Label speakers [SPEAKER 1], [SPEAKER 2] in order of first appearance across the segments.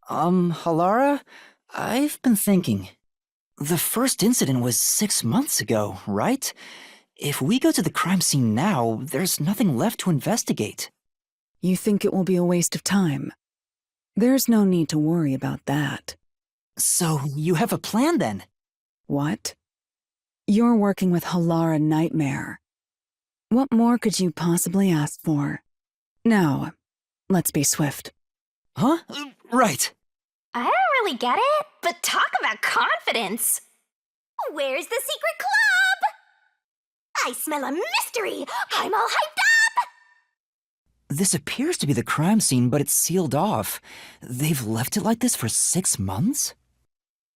[SPEAKER 1] Halara, I've been thinking. The first incident was 6 months ago, right? If we go to the crime scene now, there's nothing left to investigate.
[SPEAKER 2] You think it will be a waste of time? There's no need to worry about that.
[SPEAKER 1] So, you have a plan then?
[SPEAKER 2] What? You're working with Halara Nightmare. What more could you possibly ask for? Now, let's be swift.
[SPEAKER 1] Huh? Right.
[SPEAKER 3] I don't really get it, but talk about confidence. Where's the secret club? I smell a mystery. I'm all hyped up.
[SPEAKER 1] This appears to be the crime scene, but it's sealed off. They've left it like this for 6 months?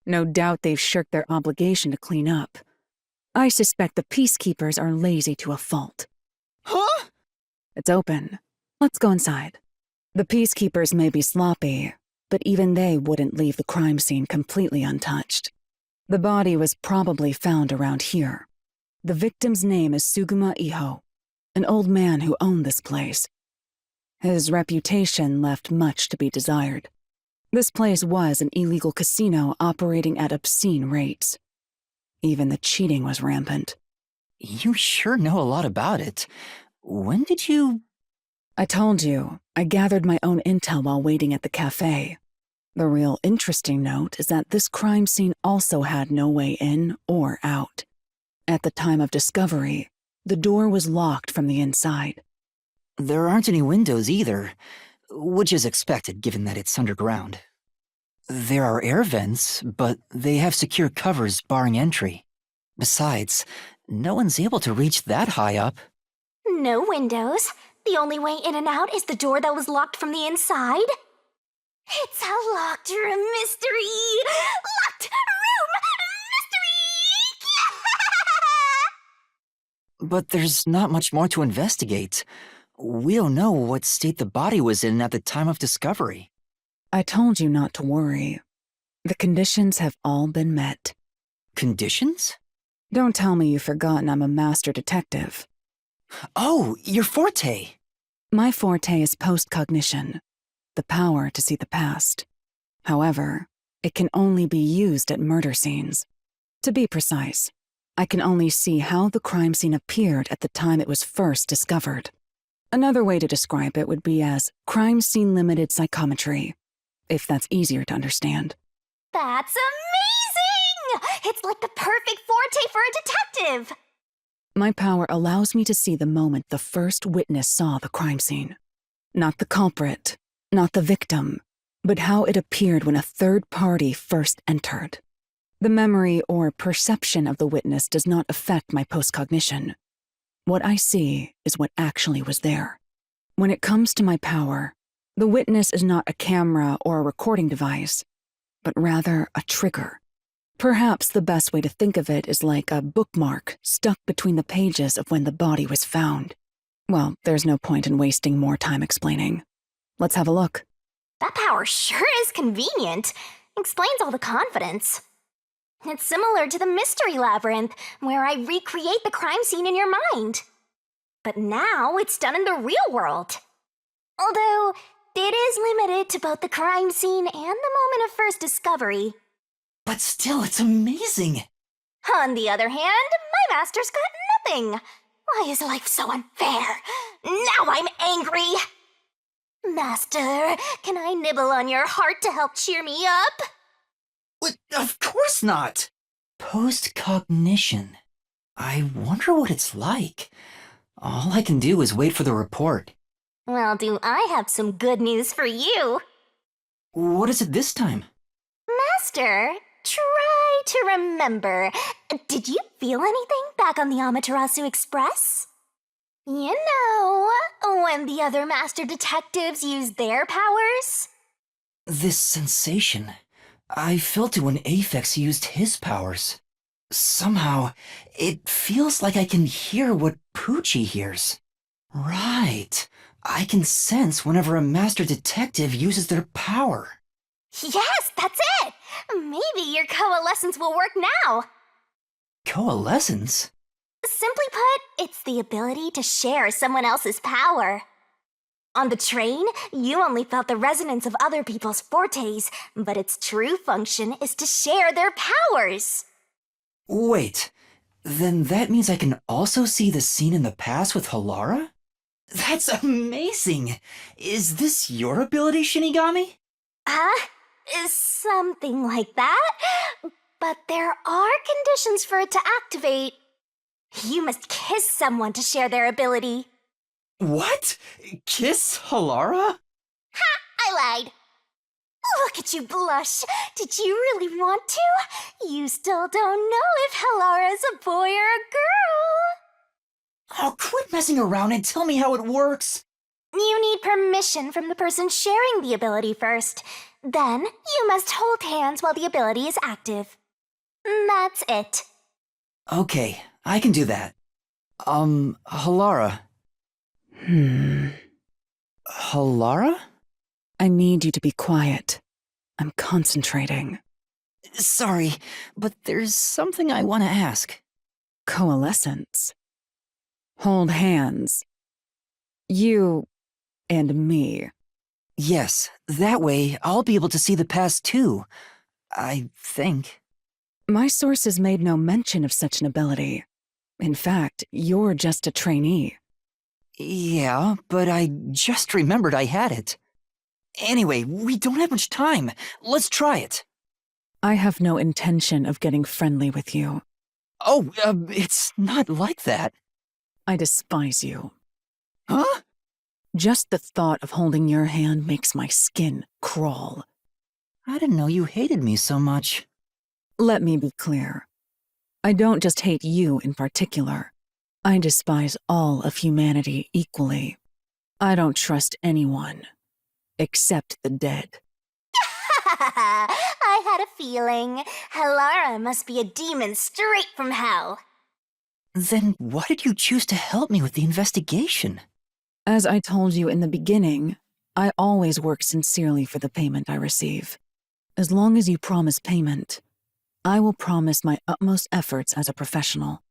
[SPEAKER 2] No doubt they've shirked their obligation to clean up. I suspect the peacekeepers are lazy to a fault.
[SPEAKER 1] Huh?
[SPEAKER 2] It's open. Let's go inside. The peacekeepers may be sloppy, but even they wouldn't leave the crime scene completely untouched. The body was probably found around here. The victim's name is Suguma Iho, an old man who owned this place. His reputation left much to be desired. This place was an illegal casino operating at obscene rates. Even the cheating was rampant.
[SPEAKER 1] You sure know a lot about it. When did you...
[SPEAKER 2] I told you, I gathered my own intel while waiting at the cafe. The real interesting note is that this crime scene also had no way in or out. At the time of discovery, the door was locked from the inside.
[SPEAKER 1] There aren't any windows either, which is expected given that it's underground. There are air vents, but they have secure covers barring entry. Besides, no one's able to reach that high up.
[SPEAKER 3] No windows. The only way in and out is the door that was locked from the inside. It's a locked room mystery. Locked room mystery.
[SPEAKER 1] But there's not much more to investigate. We don't know what state the body was in at the time of discovery.
[SPEAKER 2] I told you not to worry. The conditions have all been met.
[SPEAKER 1] Conditions?
[SPEAKER 2] Don't tell me you've forgotten I'm a master detective.
[SPEAKER 1] Oh, your forte!
[SPEAKER 2] My forte is postcognition, the power to see the past. However, it can only be used at murder scenes. To be precise, I can only see how the crime scene appeared at the time it was first discovered. Another way to describe it would be as crime scene limited psychometry, if that's easier to understand.
[SPEAKER 3] That's amazing! It's like the perfect forte for a detective.
[SPEAKER 2] My power allows me to see the moment the first witness saw the crime scene. Not the culprit, not the victim, but how it appeared when a third party first entered. The memory or perception of the witness does not affect my postcognition. What I see is what actually was there. When it comes to my power, the witness is not a camera or a recording device, but rather a trigger. Perhaps the best way to think of it is like a bookmark stuck between the pages of when the body was found. Well, there's no point in wasting more time explaining. Let's have a look.
[SPEAKER 3] That power sure is convenient. Explains all the confidence. It's similar to the mystery labyrinth, where I recreate the crime scene in your mind. But now it's done in the real world. Although, it is limited to both the crime scene and the moment of first discovery.
[SPEAKER 1] But still, it's amazing!
[SPEAKER 3] On the other hand, my master's got nothing. Why is life so unfair? Now I'm angry! Master, can I nibble on your heart to help cheer me up?
[SPEAKER 1] What? Of course not! Postcognition. I wonder what it's like. All I can do is wait for the report.
[SPEAKER 3] Well, do I have some good news for you.
[SPEAKER 1] What is it this time?
[SPEAKER 3] Master, try to remember. Did you feel anything back on the Amaterasu Express? You know, when the other master detectives used their powers?
[SPEAKER 1] This sensation. I felt it when Aphex used his powers. Somehow, it feels like I can hear what Poochie hears. Right. I can sense whenever a master detective uses their power.
[SPEAKER 3] Yes, that's it! Maybe your coalescence will work now.
[SPEAKER 1] Coalescence?
[SPEAKER 3] Simply put, it's the ability to share someone else's power. On the train, you only felt the resonance of other people's fortes, but its true function is to share their powers.
[SPEAKER 1] Wait, then that means I can also see the scene in the past with Halara? That's amazing! Is this your ability, Shinigami?
[SPEAKER 3] Something like that. But there are conditions for it to activate. You must kiss someone to share their ability.
[SPEAKER 1] What? Kiss Halara?
[SPEAKER 3] I lied. Look at you blush. Did you really want to? You still don't know if Halara's a boy or a girl.
[SPEAKER 1] Oh, quit messing around and tell me how it works.
[SPEAKER 3] You need permission from the person sharing the ability first. Then, you must hold hands while the ability is active. That's it.
[SPEAKER 1] Okay, I can do that. Halara. Halara?
[SPEAKER 2] I need you to be quiet. I'm concentrating.
[SPEAKER 1] Sorry, but there's something I want to ask.
[SPEAKER 2] Coalescence. Hold hands. You and me.
[SPEAKER 1] Yes, that way I'll be able to see the past too. I think.
[SPEAKER 2] My sources made no mention of such an ability. In fact, you're just a trainee.
[SPEAKER 1] Yeah, but I just remembered I had it. Anyway, we don't have much time. Let's try it.
[SPEAKER 2] I have no intention of getting friendly with you.
[SPEAKER 1] Oh, it's not like that.
[SPEAKER 2] I despise you.
[SPEAKER 1] Huh?
[SPEAKER 2] Just the thought of holding your hand makes my skin crawl.
[SPEAKER 1] I didn't know you hated me so much.
[SPEAKER 2] Let me be clear. I don't just hate you in particular. I despise all of humanity equally. I don't trust anyone, except the dead.
[SPEAKER 3] I had a feeling. Halara must be a demon straight from hell.
[SPEAKER 1] Then why did you choose to help me with the investigation?
[SPEAKER 2] As I told you in the beginning, I always work sincerely for the payment I receive. As long as you promise payment, I will promise my utmost efforts as a professional.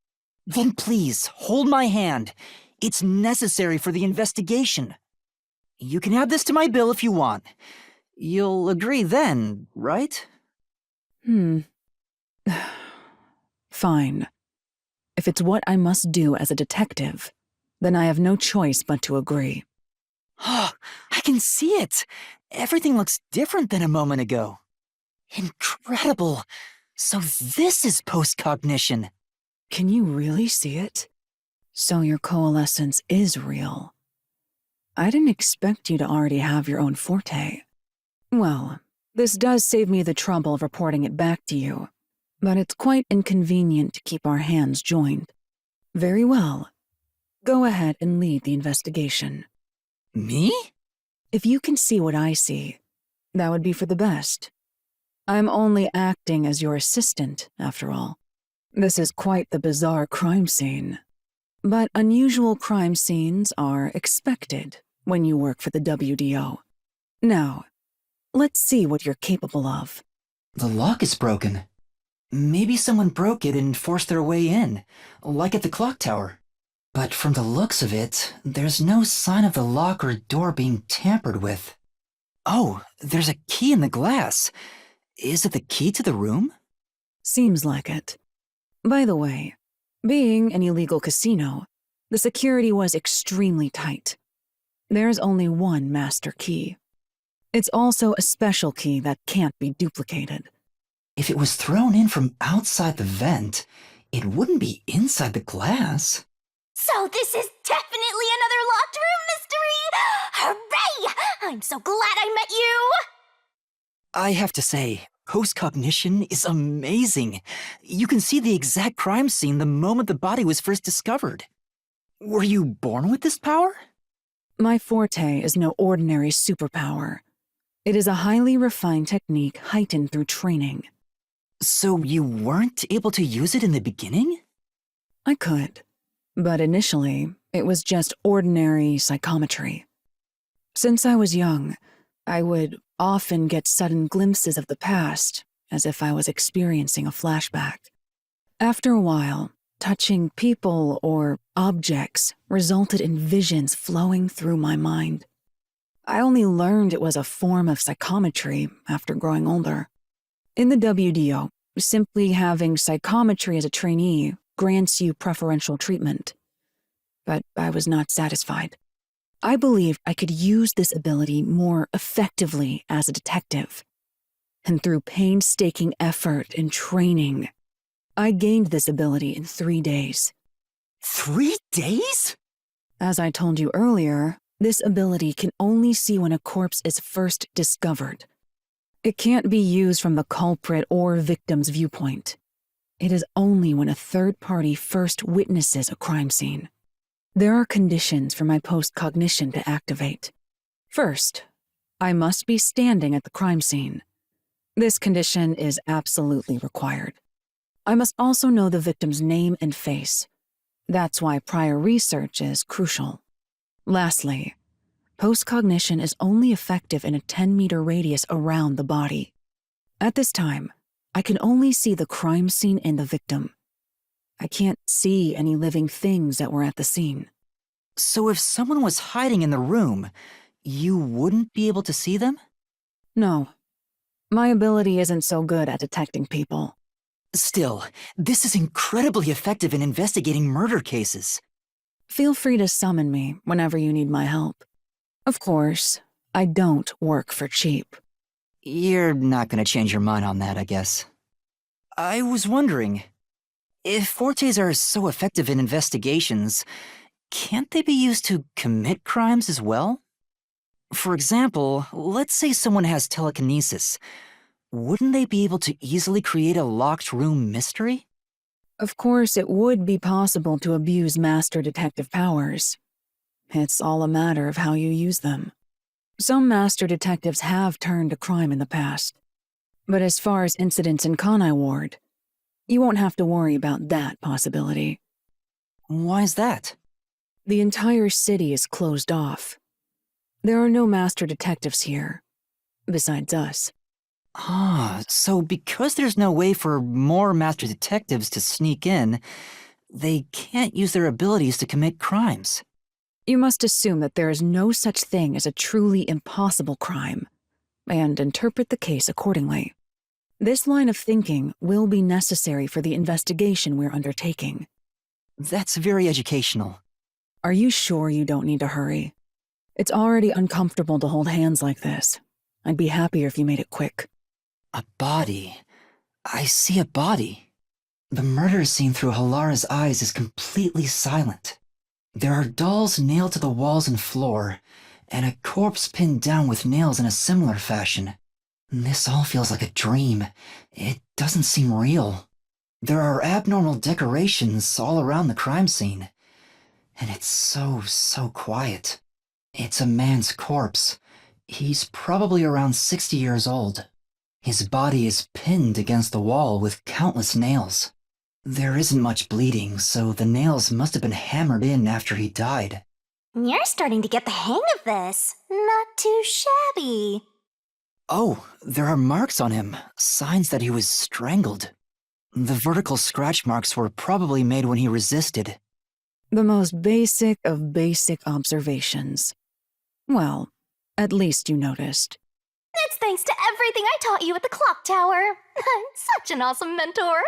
[SPEAKER 1] Then please, hold my hand. It's necessary for the investigation. You can add this to my bill if you want. You'll agree then, right?
[SPEAKER 2] Fine. If it's what I must do as a detective, then I have no choice but to agree.
[SPEAKER 1] Oh, I can see it. Everything looks different than a moment ago. Incredible. So this is post-cognition.
[SPEAKER 2] Can you really see it? So your coalescence is real. I didn't expect you to already have your own forte. Well, this does save me the trouble of reporting it back to you, but it's quite inconvenient to keep our hands joined. Very well. Go ahead and lead the investigation.
[SPEAKER 1] Me?
[SPEAKER 2] If you can see what I see, that would be for the best. I'm only acting as your assistant, after all. This is quite the bizarre crime scene. But unusual crime scenes are expected when you work for the WDO. Now, let's see what you're capable of.
[SPEAKER 1] The lock is broken. Maybe someone broke it and forced their way in, like at the clock tower. But from the looks of it, there's no sign of the lock or door being tampered with. Oh, there's a key in the glass. Is it the key to the room?
[SPEAKER 2] Seems like it. By the way, being an illegal casino, the security was extremely tight. There's only one master key. It's also a special key that can't be duplicated.
[SPEAKER 1] If it was thrown in from outside the vent, it wouldn't be inside the glass.
[SPEAKER 3] So this is definitely another locked room mystery! Hooray! I'm so glad I met you!
[SPEAKER 1] I have to say, post-cognition is amazing. You can see the exact crime scene the moment the body was first discovered. Were you born with this power?
[SPEAKER 2] My forte is no ordinary superpower. It is a highly refined technique heightened through training.
[SPEAKER 1] So you weren't able to use it in the beginning?
[SPEAKER 2] I could, but initially, it was just ordinary psychometry. Since I was young, I would often get sudden glimpses of the past, as if I was experiencing a flashback. After a while, touching people or objects resulted in visions flowing through my mind. I only learned it was a form of psychometry after growing older. In the WDO, simply having psychometry as a trainee grants you preferential treatment. But I was not satisfied. I believed I could use this ability more effectively as a detective. And through painstaking effort and training, I gained this ability in 3 days.
[SPEAKER 1] 3 days?
[SPEAKER 2] As I told you earlier, this ability can only see when a corpse is first discovered. It can't be used from the culprit or victim's viewpoint. It is only when a third party first witnesses a crime scene. There are conditions for my post-cognition to activate. First, I must be standing at the crime scene. This condition is absolutely required. I must also know the victim's name and face. That's why prior research is crucial. Lastly, post-cognition is only effective in a 10-meter radius around the body. At this time, I can only see the crime scene and the victim. I can't see any living things that were at the scene.
[SPEAKER 1] So if someone was hiding in the room, you wouldn't be able to see them?
[SPEAKER 2] No. My ability isn't so good at detecting people.
[SPEAKER 1] Still, this is incredibly effective in investigating murder cases.
[SPEAKER 2] Feel free to summon me whenever you need my help. Of course, I don't work for cheap.
[SPEAKER 1] You're not gonna change your mind on that, I guess. I was wondering, if fortes are so effective in investigations, can't they be used to commit crimes as well? For example, let's say someone has telekinesis. Wouldn't they be able to easily create a locked room mystery?
[SPEAKER 2] Of course, it would be possible to abuse master detective powers. It's all a matter of how you use them. Some master detectives have turned to crime in the past. But as far as incidents in Kanai Ward, you won't have to worry about that possibility.
[SPEAKER 1] Why is that?
[SPEAKER 2] The entire city is closed off. There are no master detectives here, besides us.
[SPEAKER 1] So because there's no way for more master detectives to sneak in, they can't use their abilities to commit crimes.
[SPEAKER 2] You must assume that there is no such thing as a truly impossible crime, and interpret the case accordingly. This line of thinking will be necessary for the investigation we're undertaking.
[SPEAKER 1] That's very educational.
[SPEAKER 2] Are you sure you don't need to hurry? It's already uncomfortable to hold hands like this. I'd be happier if you made it quick.
[SPEAKER 1] A body. I see a body. The murder scene through Halara's eyes is completely silent. There are dolls nailed to the walls and floor, and a corpse pinned down with nails in a similar fashion. This all feels like a dream. It doesn't seem real. There are abnormal decorations all around the crime scene. And it's so quiet. It's a man's corpse. He's probably around 60 years old. His body is pinned against the wall with countless nails. There isn't much bleeding, so the nails must have been hammered in after he died.
[SPEAKER 3] You're starting to get the hang of this. Not too shabby.
[SPEAKER 1] Oh, there are marks on him, signs that he was strangled. The vertical scratch marks were probably made when he resisted.
[SPEAKER 2] The most basic of basic observations. Well, at least you noticed.
[SPEAKER 3] That's thanks to everything I taught you at the clock tower. Such an awesome mentor.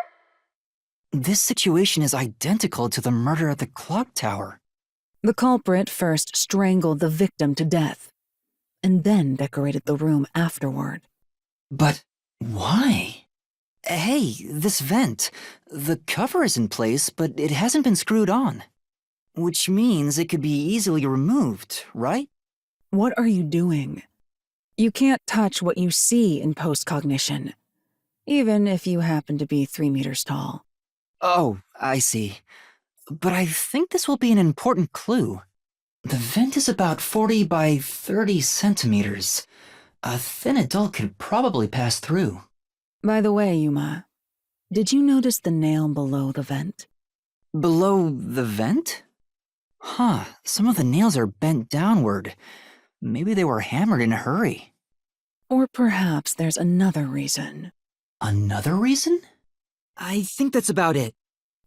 [SPEAKER 1] This situation is identical to the murder at the clock tower.
[SPEAKER 2] The culprit first strangled the victim to death, and then decorated the room afterward.
[SPEAKER 1] But why? Hey, this vent. The cover is in place, but it hasn't been screwed on. Which means it could be easily removed, right?
[SPEAKER 2] What are you doing? You can't touch what you see in post-cognition, even if you happen to be 3 meters tall.
[SPEAKER 1] Oh, I see. But I think this will be an important clue. The vent is about 40 by 30 centimeters. A thin adult could probably pass through.
[SPEAKER 2] By the way, Yuma, did you notice the nail below the vent?
[SPEAKER 1] Below the vent? Huh, some of the nails are bent downward. Maybe they were hammered in a hurry.
[SPEAKER 2] Or perhaps there's another reason.
[SPEAKER 1] Another reason? I think that's about it.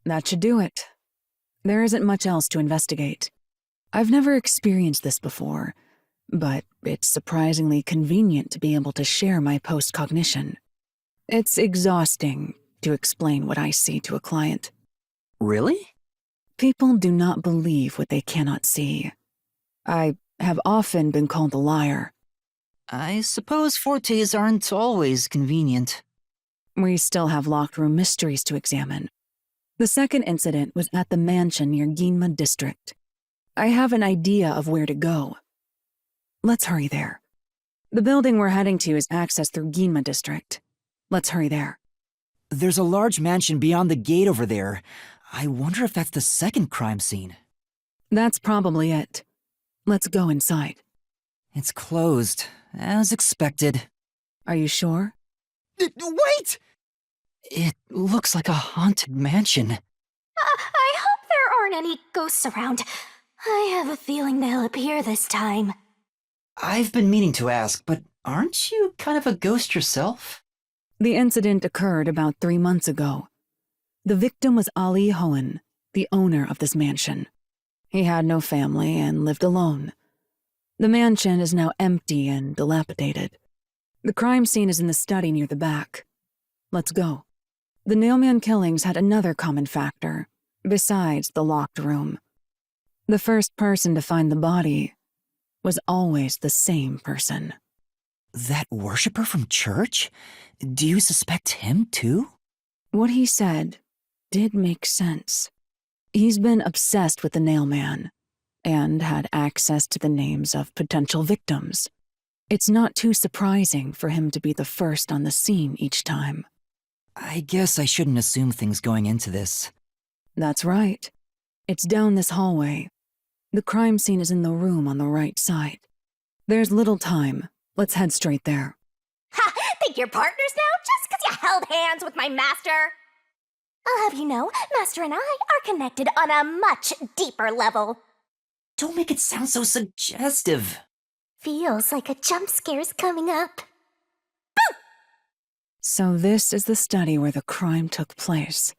[SPEAKER 2] That should do it. There isn't much else to investigate. I've never experienced this before, but it's surprisingly convenient to be able to share my post-cognition. It's exhausting to explain what I see to a client.
[SPEAKER 1] Really?
[SPEAKER 2] People do not believe what they cannot see. I have often been called a liar.
[SPEAKER 1] I suppose fortes aren't always convenient.
[SPEAKER 2] We still have locked room mysteries to examine. The second incident was at the mansion near Ginma District. I have an idea of where to go. Let's hurry there. The building we're heading to is accessed through Ginma District. Let's hurry there.
[SPEAKER 1] There's a large mansion beyond the gate over there. I wonder if that's the second crime scene.
[SPEAKER 2] That's probably it. Let's go inside.
[SPEAKER 1] It's closed, as expected.
[SPEAKER 2] Are you sure?
[SPEAKER 1] Wait! It looks like a haunted mansion.
[SPEAKER 3] I hope there aren't any ghosts around. I have a feeling they'll appear this time.
[SPEAKER 1] I've been meaning to ask, but aren't you kind of a ghost yourself?
[SPEAKER 2] The incident occurred about 3 months ago. The victim was Ali Hohen, the owner of this mansion. He had no family and lived alone. The mansion is now empty and dilapidated. The crime scene is in the study near the back. Let's go. The Nailman killings had another common factor, besides the locked room. The first person to find the body was always the same person.
[SPEAKER 1] That worshipper from church? Do you suspect him too?
[SPEAKER 2] What he said did make sense. He's been obsessed with the Nailman and had access to the names of potential victims. It's not too surprising for him to be the first on the scene each time.
[SPEAKER 1] I guess I shouldn't assume things going into this.
[SPEAKER 2] That's right. It's down this hallway. The crime scene is in the room on the right side. There's little time. Let's head straight there.
[SPEAKER 3] Ha! Think you're partners now just 'cause you held hands with my master? I'll have you know, Master and I are connected on a much deeper level.
[SPEAKER 1] Don't make it sound so suggestive.
[SPEAKER 3] Feels like a jump scare's coming up.
[SPEAKER 2] So this is the study where the crime took place.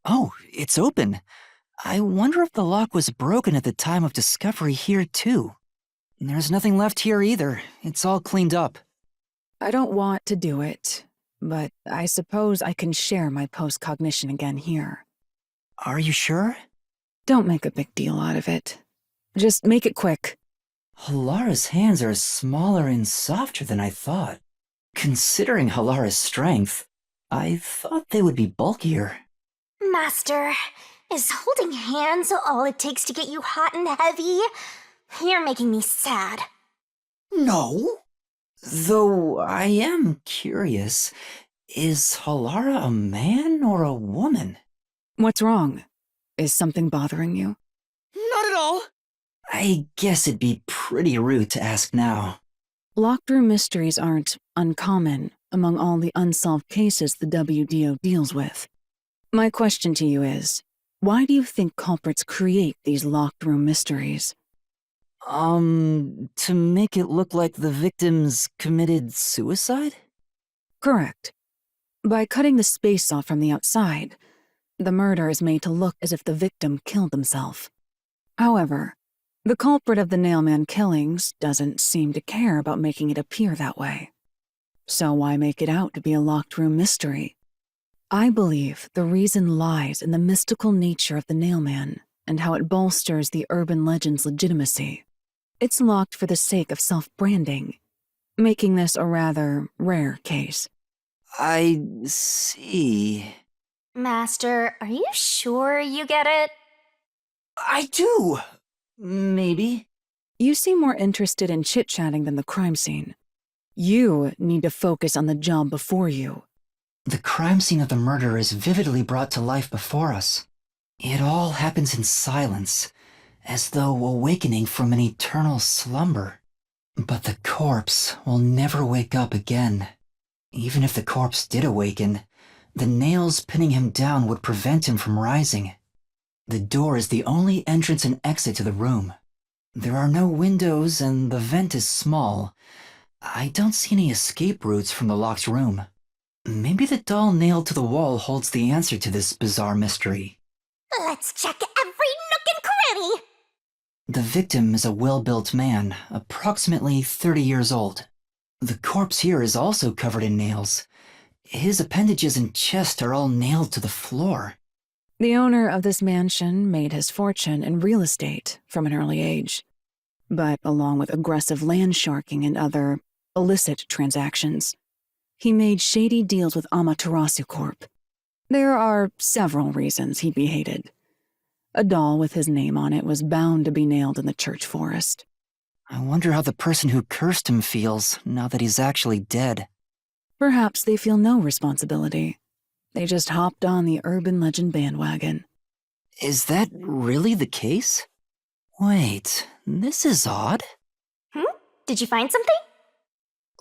[SPEAKER 1] Oh, it's open. I wonder if the lock was broken at the time of discovery here too. There's nothing left here either. It's all cleaned up.
[SPEAKER 2] I don't want to do it, but I suppose I can share my post-cognition again here.
[SPEAKER 1] Are you sure?
[SPEAKER 2] Don't make a big deal out of it. Just make it quick.
[SPEAKER 1] Halara's hands are smaller and softer than I thought. Considering Halara's strength, I thought they would be bulkier.
[SPEAKER 3] Master, is holding hands all it takes to get you hot and heavy? You're making me sad.
[SPEAKER 1] No. Though I am curious, is Halara a man or a woman?
[SPEAKER 2] What's wrong? Is something bothering you?
[SPEAKER 1] Not at all. I guess it'd be pretty rude to ask now.
[SPEAKER 2] Locked room mysteries aren't uncommon among all the unsolved cases the WDO deals with. My question to you is, why do you think culprits create these locked room mysteries?
[SPEAKER 1] To make it look like the victims committed suicide?
[SPEAKER 2] Correct. By cutting the space off from the outside, the murder is made to look as if the victim killed himself. However, the culprit of the Nailman killings doesn't seem to care about making it appear that way. So why make it out to be a locked room mystery? I believe the reason lies in the mystical nature of the Nailman and how it bolsters the urban legend's legitimacy. It's locked for the sake of self-branding, making this a rather rare case.
[SPEAKER 1] I see.
[SPEAKER 3] Master, are you sure you get it?
[SPEAKER 1] I do. Maybe.
[SPEAKER 2] You seem more interested in chit-chatting than the crime scene. You need to focus on the job before you.
[SPEAKER 1] The crime scene of the murder is vividly brought to life before us. It all happens in silence, as though awakening from an eternal slumber. But the corpse will never wake up again. Even if the corpse did awaken, the nails pinning him down would prevent him from rising. The door is the only entrance and exit to the room. There are no windows and the vent is small. I don't see any escape routes from the locked room. Maybe the doll nailed to the wall holds the answer to this bizarre mystery.
[SPEAKER 3] Let's check every nook and cranny!
[SPEAKER 1] The victim is a well-built man, approximately 30 years old. The corpse here is also covered in nails. His appendages and chest are all nailed to the floor.
[SPEAKER 2] The owner of this mansion made his fortune in real estate from an early age. But along with aggressive land sharking and other illicit transactions, he made shady deals with Amaterasu Corp. There are several reasons he'd be hated. A doll with his name on it was bound to be nailed in the church forest.
[SPEAKER 1] I wonder how the person who cursed him feels now that he's actually dead.
[SPEAKER 2] Perhaps they feel no responsibility. They just hopped on the urban legend bandwagon.
[SPEAKER 1] Is that really the case? Wait, this is odd.
[SPEAKER 3] Did you find something?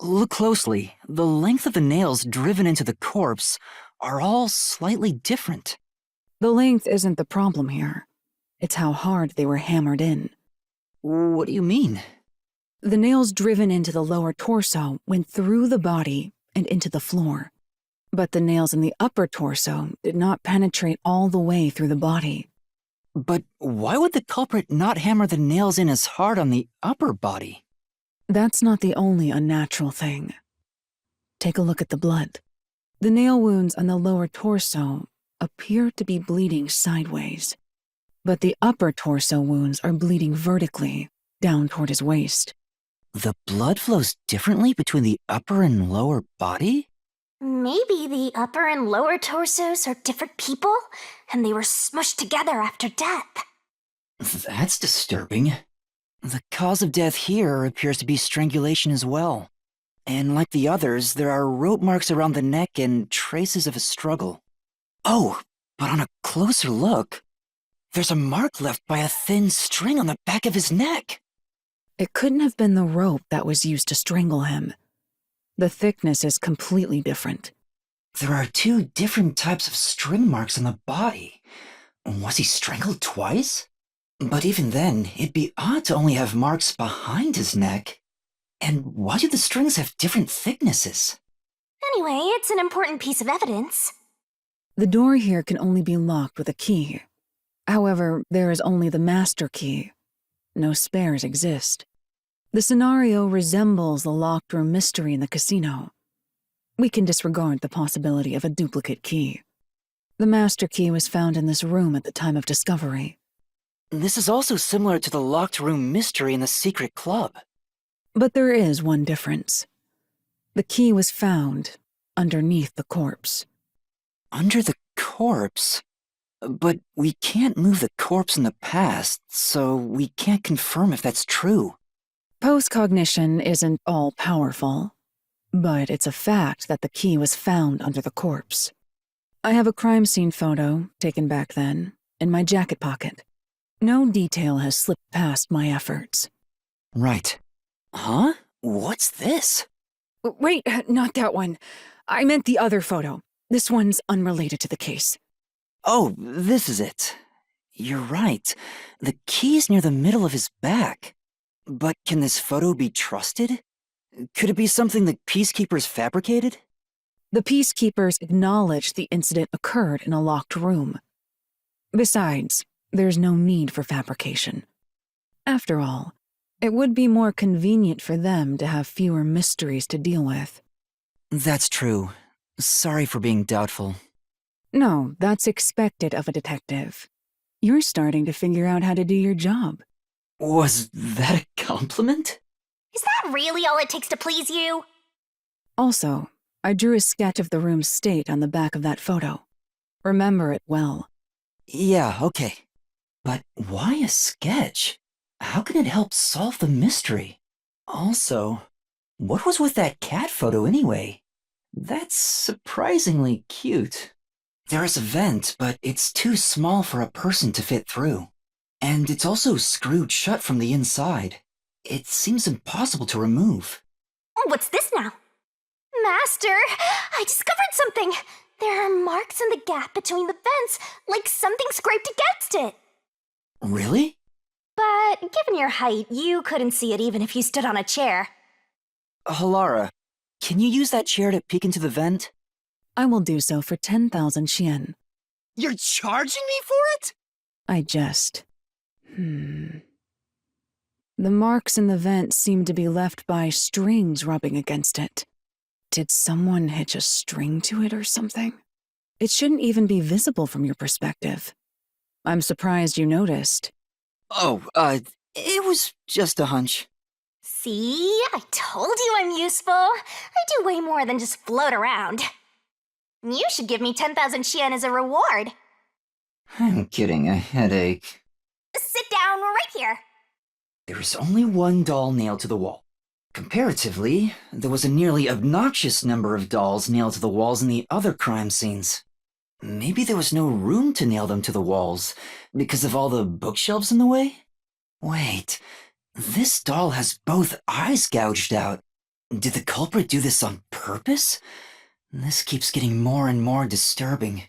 [SPEAKER 1] Look closely. The length of the nails driven into the corpse are all slightly different.
[SPEAKER 2] The length isn't the problem here. It's how hard they were hammered in.
[SPEAKER 1] What do you mean?
[SPEAKER 2] The nails driven into the lower torso went through the body and into the floor. But the nails in the upper torso did not penetrate all the way through the body.
[SPEAKER 1] But why would the culprit not hammer the nails in as hard on the upper body?
[SPEAKER 2] That's not the only unnatural thing. Take a look at the blood. The nail wounds on the lower torso appear to be bleeding sideways, but the upper torso wounds are bleeding vertically down toward his waist.
[SPEAKER 1] The blood flows differently between the upper and lower body?
[SPEAKER 3] Maybe the upper and lower torsos are different people, and they were smushed together after death.
[SPEAKER 1] That's disturbing. The cause of death here appears to be strangulation as well. And like the others, there are rope marks around the neck and traces of a struggle. Oh, but on a closer look, there's a mark left by a thin string on the back of his neck.
[SPEAKER 2] It couldn't have been the rope that was used to strangle him. The thickness is completely different.
[SPEAKER 1] There are two different types of string marks on the body. Was he strangled twice? But even then, it'd be odd to only have marks behind his neck. And why do the strings have different thicknesses?
[SPEAKER 3] Anyway, it's an important piece of evidence.
[SPEAKER 2] The door here can only be locked with a key. However, there is only the master key. No spares exist. The scenario resembles the locked room mystery in the casino. We can disregard the possibility of a duplicate key. The master key was found in this room at the time of discovery.
[SPEAKER 1] This is also similar to the locked room mystery in the secret club.
[SPEAKER 2] But there is one difference. The key was found underneath the corpse.
[SPEAKER 1] Under the corpse? But we can't move the corpse in the past, so we can't confirm if that's true.
[SPEAKER 2] Post-cognition isn't all-powerful, but it's a fact that the key was found under the corpse. I have a crime scene photo, taken back then, in my jacket pocket. No detail has slipped past my efforts.
[SPEAKER 1] Right. Huh? What's this?
[SPEAKER 2] Wait, not that one. I meant the other photo. This one's unrelated to the case.
[SPEAKER 1] Oh, this is it. You're right. The key's near the middle of his back. But can this photo be trusted? Could it be something the peacekeepers fabricated?
[SPEAKER 2] The peacekeepers acknowledged the incident occurred in a locked room. Besides, there's no need for fabrication. After all, it would be more convenient for them to have fewer mysteries to deal with.
[SPEAKER 1] That's true. Sorry for being doubtful.
[SPEAKER 2] No, that's expected of a detective. You're starting to figure out how to do your job.
[SPEAKER 1] Was that a compliment?
[SPEAKER 3] Is that really all it takes to please you?
[SPEAKER 2] Also, I drew a sketch of the room's state on the back of that photo. Remember it well.
[SPEAKER 1] Yeah, okay. But why a sketch? How can it help solve the mystery? Also, what was with that cat photo anyway? That's surprisingly cute. There is a vent, but it's too small for a person to fit through. And it's also screwed shut from the inside. It seems impossible to remove.
[SPEAKER 3] What's this now? Master, I discovered something. There are marks in the gap between the vents, like something scraped against it.
[SPEAKER 1] Really?
[SPEAKER 3] But given your height, you couldn't see it even if you stood on a chair.
[SPEAKER 1] Halara, can you use that chair to peek into the vent?
[SPEAKER 2] I will do so for 10,000 Xian.
[SPEAKER 1] You're charging me for it?
[SPEAKER 2] I jest. The marks in the vent seem to be left by strings rubbing against it. Did someone hitch a string to it or something? It shouldn't even be visible from your perspective. I'm surprised you noticed.
[SPEAKER 1] Oh, it was just a hunch.
[SPEAKER 3] See? I told you I'm useful. I do way more than just float around. You should give me 10,000 Xian as a reward.
[SPEAKER 1] I'm getting a headache.
[SPEAKER 3] Sit down right here.
[SPEAKER 1] There's only one doll nailed to the wall. Comparatively, there was a nearly obnoxious number of dolls nailed to the walls in the other crime scenes. Maybe there was no room to nail them to the walls, because of all the bookshelves in the way? Wait, this doll has both eyes gouged out. Did the culprit do this on purpose? This keeps getting more and more disturbing.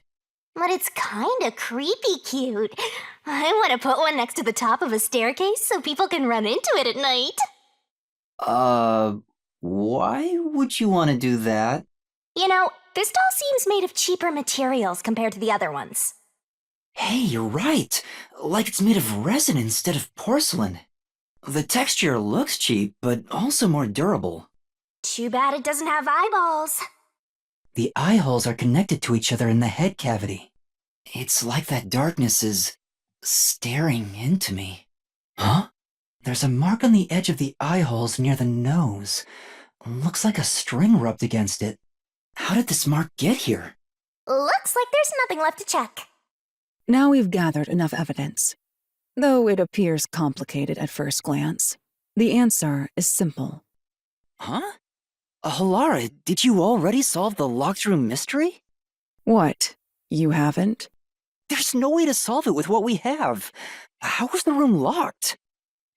[SPEAKER 3] But it's kinda creepy cute. I want to put one next to the top of a staircase so people can run into it at night.
[SPEAKER 1] Why would you want to do that?
[SPEAKER 3] You know, this doll seems made of cheaper materials compared to the other ones.
[SPEAKER 1] Hey, you're right. Like it's made of resin instead of porcelain. The texture looks cheap, but also more durable.
[SPEAKER 3] Too bad it doesn't have eyeballs.
[SPEAKER 1] The eye holes are connected to each other in the head cavity. It's like that darkness is staring into me. Huh? There's a mark on the edge of the eye holes near the nose. Looks like a string rubbed against it. How did this mark get here?
[SPEAKER 3] Looks like there's nothing left to check.
[SPEAKER 2] Now we've gathered enough evidence. Though it appears complicated at first glance, the answer is simple.
[SPEAKER 1] Huh? Halara, did you already solve the locked room mystery?
[SPEAKER 2] What? You haven't?
[SPEAKER 1] There's no way to solve it with what we have. How was the room locked?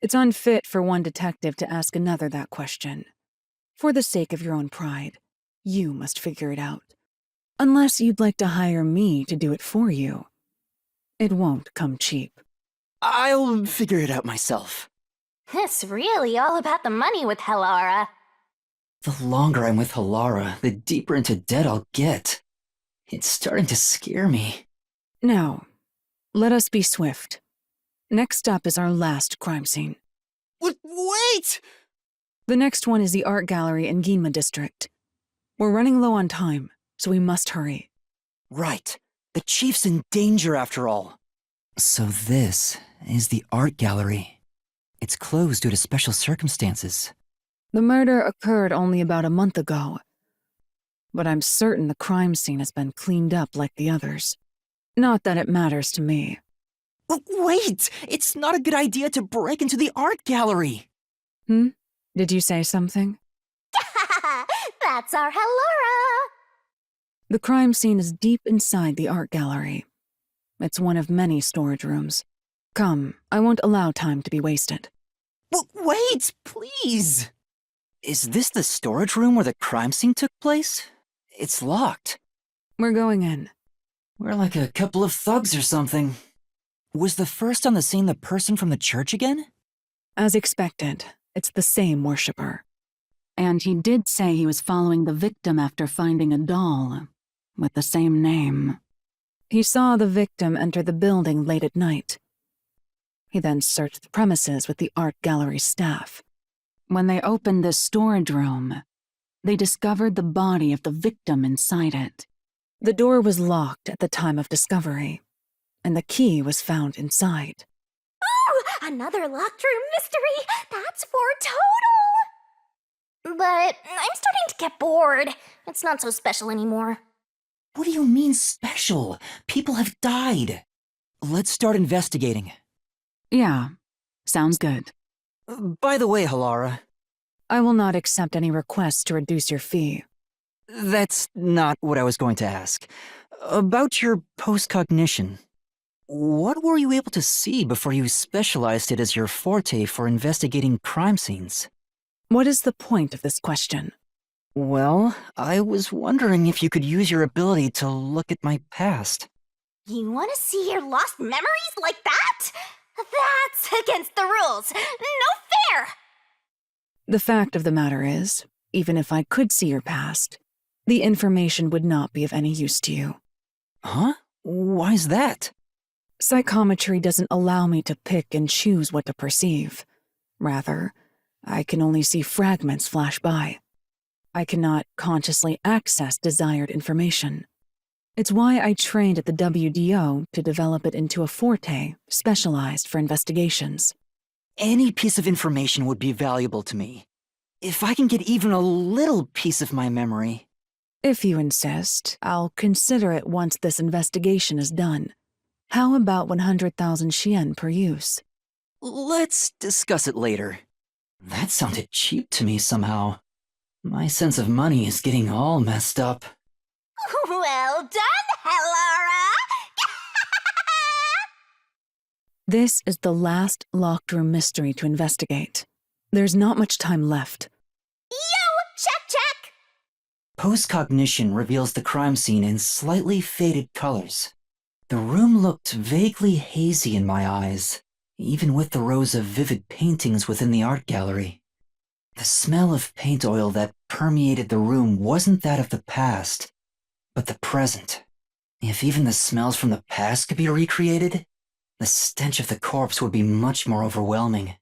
[SPEAKER 2] It's unfit for one detective to ask another that question. For the sake of your own pride, you must figure it out. Unless you'd like to hire me to do it for you. It won't come cheap.
[SPEAKER 1] I'll figure it out myself.
[SPEAKER 3] It's really all about the money with Halara.
[SPEAKER 1] The longer I'm with Halara, the deeper into debt I'll get. It's starting to scare me.
[SPEAKER 2] Now, let us be swift. Next up is our last crime scene.
[SPEAKER 1] Wait!
[SPEAKER 2] The next one is the art gallery in Ginma district. We're running low on time, so we must hurry.
[SPEAKER 1] Right. The chief's in danger after all. So this is the art gallery. It's closed due to special circumstances.
[SPEAKER 2] The murder occurred only about a month ago, but I'm certain the crime scene has been cleaned up like the others. Not that it matters to me.
[SPEAKER 1] Wait! It's not a good idea to break into the art gallery!
[SPEAKER 2] Did you say something?
[SPEAKER 3] That's our Halara.
[SPEAKER 2] The crime scene is deep inside the art gallery. It's one of many storage rooms. Come, I won't allow time to be wasted.
[SPEAKER 1] Wait, please! Is this the storage room where the crime scene took place? It's locked.
[SPEAKER 2] We're going in.
[SPEAKER 1] We're like a couple of thugs or something. Was the first on the scene the person from the church again?
[SPEAKER 2] As expected, it's the same worshipper. And he did say he was following the victim after finding a doll with the same name. He saw the victim enter the building late at night. He then searched the premises with the art gallery staff. When they opened the storage room, they discovered the body of the victim inside it. The door was locked at the time of discovery, and the key was found inside.
[SPEAKER 3] Ooh, another locked room mystery. That's for total. But I'm starting to get bored. It's not so special anymore.
[SPEAKER 1] What do you mean special? People have died. Let's start investigating.
[SPEAKER 2] Yeah, sounds good.
[SPEAKER 1] By the way, Halara.
[SPEAKER 2] I will not accept any requests to reduce your fee.
[SPEAKER 1] That's not what I was going to ask. About your postcognition. What were you able to see before you specialized it as your forte for investigating crime scenes?
[SPEAKER 2] What is the point of this question?
[SPEAKER 1] Well, I was wondering if you could use your ability to look at my past.
[SPEAKER 3] You want to see your lost memories like that? That's against the rules. No fair!
[SPEAKER 2] The fact of the matter is, even if I could see your past, the information would not be of any use to you.
[SPEAKER 1] Huh? Why's that?
[SPEAKER 2] Psychometry doesn't allow me to pick and choose what to perceive. Rather, I can only see fragments flash by. I cannot consciously access desired information. It's why I trained at the WDO to develop it into a forte specialized for investigations.
[SPEAKER 1] Any piece of information would be valuable to me. If I can get even a little piece of my memory.
[SPEAKER 2] If you insist, I'll consider it once this investigation is done. How about 100,000 Xian per use?
[SPEAKER 1] Let's discuss it later. That sounded cheap to me somehow. My sense of money is getting all messed up.
[SPEAKER 3] Well done, Hellara!
[SPEAKER 2] This is the last locked room mystery to investigate. There's not much time left.
[SPEAKER 3] Yo! Check!
[SPEAKER 1] Postcognition reveals the crime scene in slightly faded colors. The room looked vaguely hazy in my eyes, even with the rows of vivid paintings within the art gallery. The smell of paint oil that permeated the room wasn't that of the past, but the present. If even the smells from the past could be recreated, the stench of the corpse would be much more overwhelming.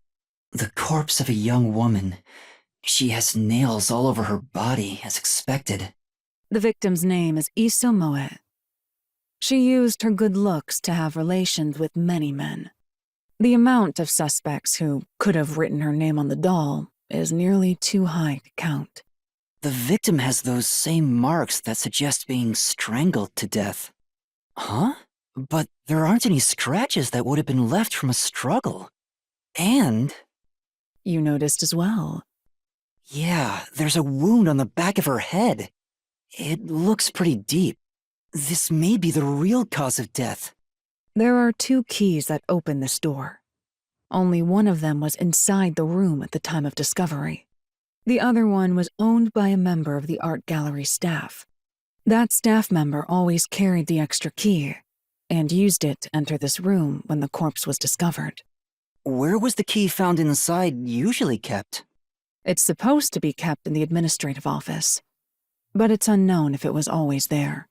[SPEAKER 1] The corpse of a young woman. She has nails all over her body, as expected.
[SPEAKER 2] The victim's name is Isomoe. She used her good looks to have relations with many men. The amount of suspects who could have written her name on the doll is nearly too high to count.
[SPEAKER 1] The victim has those same marks that suggest being strangled to death. Huh? But there aren't any scratches that would have been left from a struggle. And...
[SPEAKER 2] You noticed as well.
[SPEAKER 1] Yeah, there's a wound on the back of her head. It looks pretty deep. This may be the real cause of death.
[SPEAKER 2] There are 2 keys that open this door. Only one of them was inside the room at the time of discovery. The other one was owned by a member of the art gallery staff. That staff member always carried the extra key and used it to enter this room when the corpse was discovered.
[SPEAKER 1] Where was the key found inside usually kept?
[SPEAKER 2] It's supposed to be kept in the administrative office, but it's unknown if it was always there.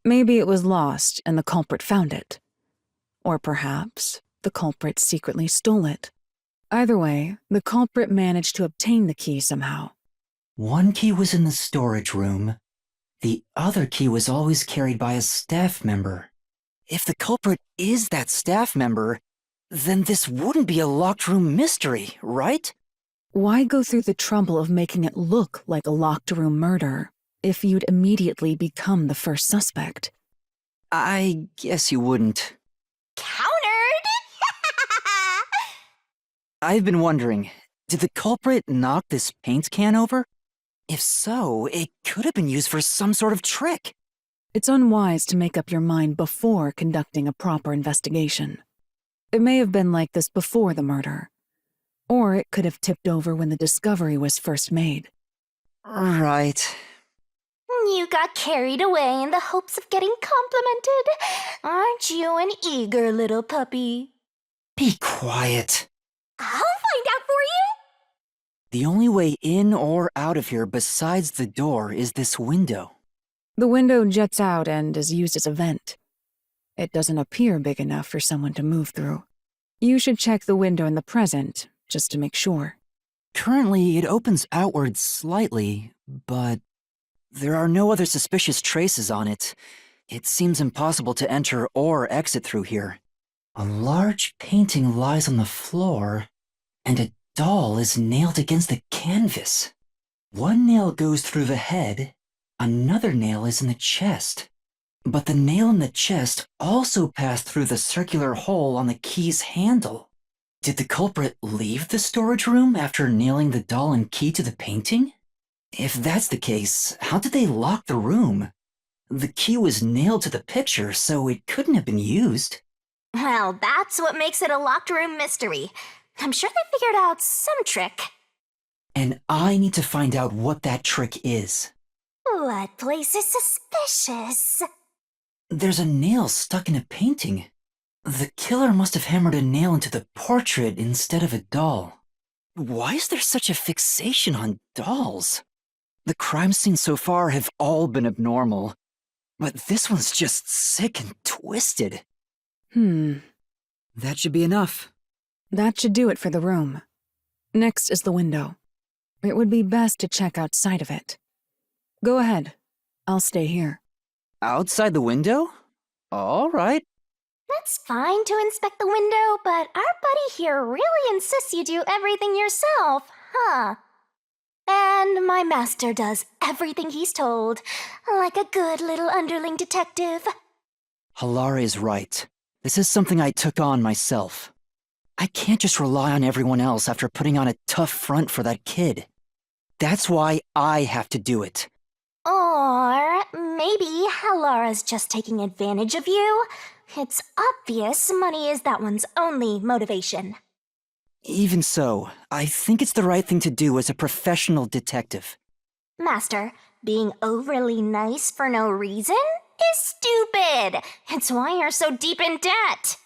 [SPEAKER 2] Maybe it was lost and the culprit found it. Or perhaps the culprit secretly stole it. Either way, the culprit managed to obtain the key somehow.
[SPEAKER 1] One key was in the storage room. The other key was always carried by a staff member. If the culprit is that staff member, then this wouldn't be a locked room mystery, right?
[SPEAKER 2] Why go through the trouble of making it look like a locked room murder if you'd immediately become the first suspect?
[SPEAKER 1] I guess you wouldn't.
[SPEAKER 3] Countered!
[SPEAKER 1] I've been wondering, did the culprit knock this paint can over? If so, it could have been used for some sort of trick.
[SPEAKER 2] It's unwise to make up your mind before conducting a proper investigation. It may have been like this before the murder, or it could have tipped over when the discovery was first made.
[SPEAKER 1] Right.
[SPEAKER 3] You got carried away in the hopes of getting complimented. Aren't you an eager little puppy?
[SPEAKER 1] Be quiet.
[SPEAKER 3] I'll find out for you.
[SPEAKER 1] The only way in or out of here besides the door is this window.
[SPEAKER 2] The window jets out and is used as a vent. It doesn't appear big enough for someone to move through. You should check the window in the present, just to make sure.
[SPEAKER 1] Currently, it opens outward slightly, but there are no other suspicious traces on it. It seems impossible to enter or exit through here. A large painting lies on the floor, and a doll is nailed against the canvas. One nail goes through the head, another nail is in the chest. But the nail in the chest also passed through the circular hole on the key's handle. Did the culprit leave the storage room after nailing the doll and key to the painting? If that's the case, how did they lock the room? The key was nailed to the picture, so it couldn't have been used.
[SPEAKER 3] Well, that's what makes it a locked room mystery. I'm sure they figured out some trick.
[SPEAKER 1] And I need to find out what that trick is.
[SPEAKER 3] What place is suspicious?
[SPEAKER 1] There's a nail stuck in a painting. The killer must have hammered a nail into the portrait instead of a doll. Why is there such a fixation on dolls? The crime scenes so far have all been abnormal, but this one's just sick and twisted. That should be enough.
[SPEAKER 2] That should do it for the room. Next is the window. It would be best to check outside of it. Go ahead. I'll stay here.
[SPEAKER 1] Outside the window? All right.
[SPEAKER 3] It's fine to inspect the window, but our buddy here really insists you do everything yourself, huh? And my master does everything he's told, like a good little underling detective.
[SPEAKER 1] Halara is right. This is something I took on myself. I can't just rely on everyone else after putting on a tough front for that kid. That's why I have to do it.
[SPEAKER 3] Or maybe Halara's just taking advantage of you. It's obvious money is that one's only motivation.
[SPEAKER 1] Even so, I think it's the right thing to do as a professional detective.
[SPEAKER 3] Master, being overly nice for no reason is stupid. It's why you're so deep in debt.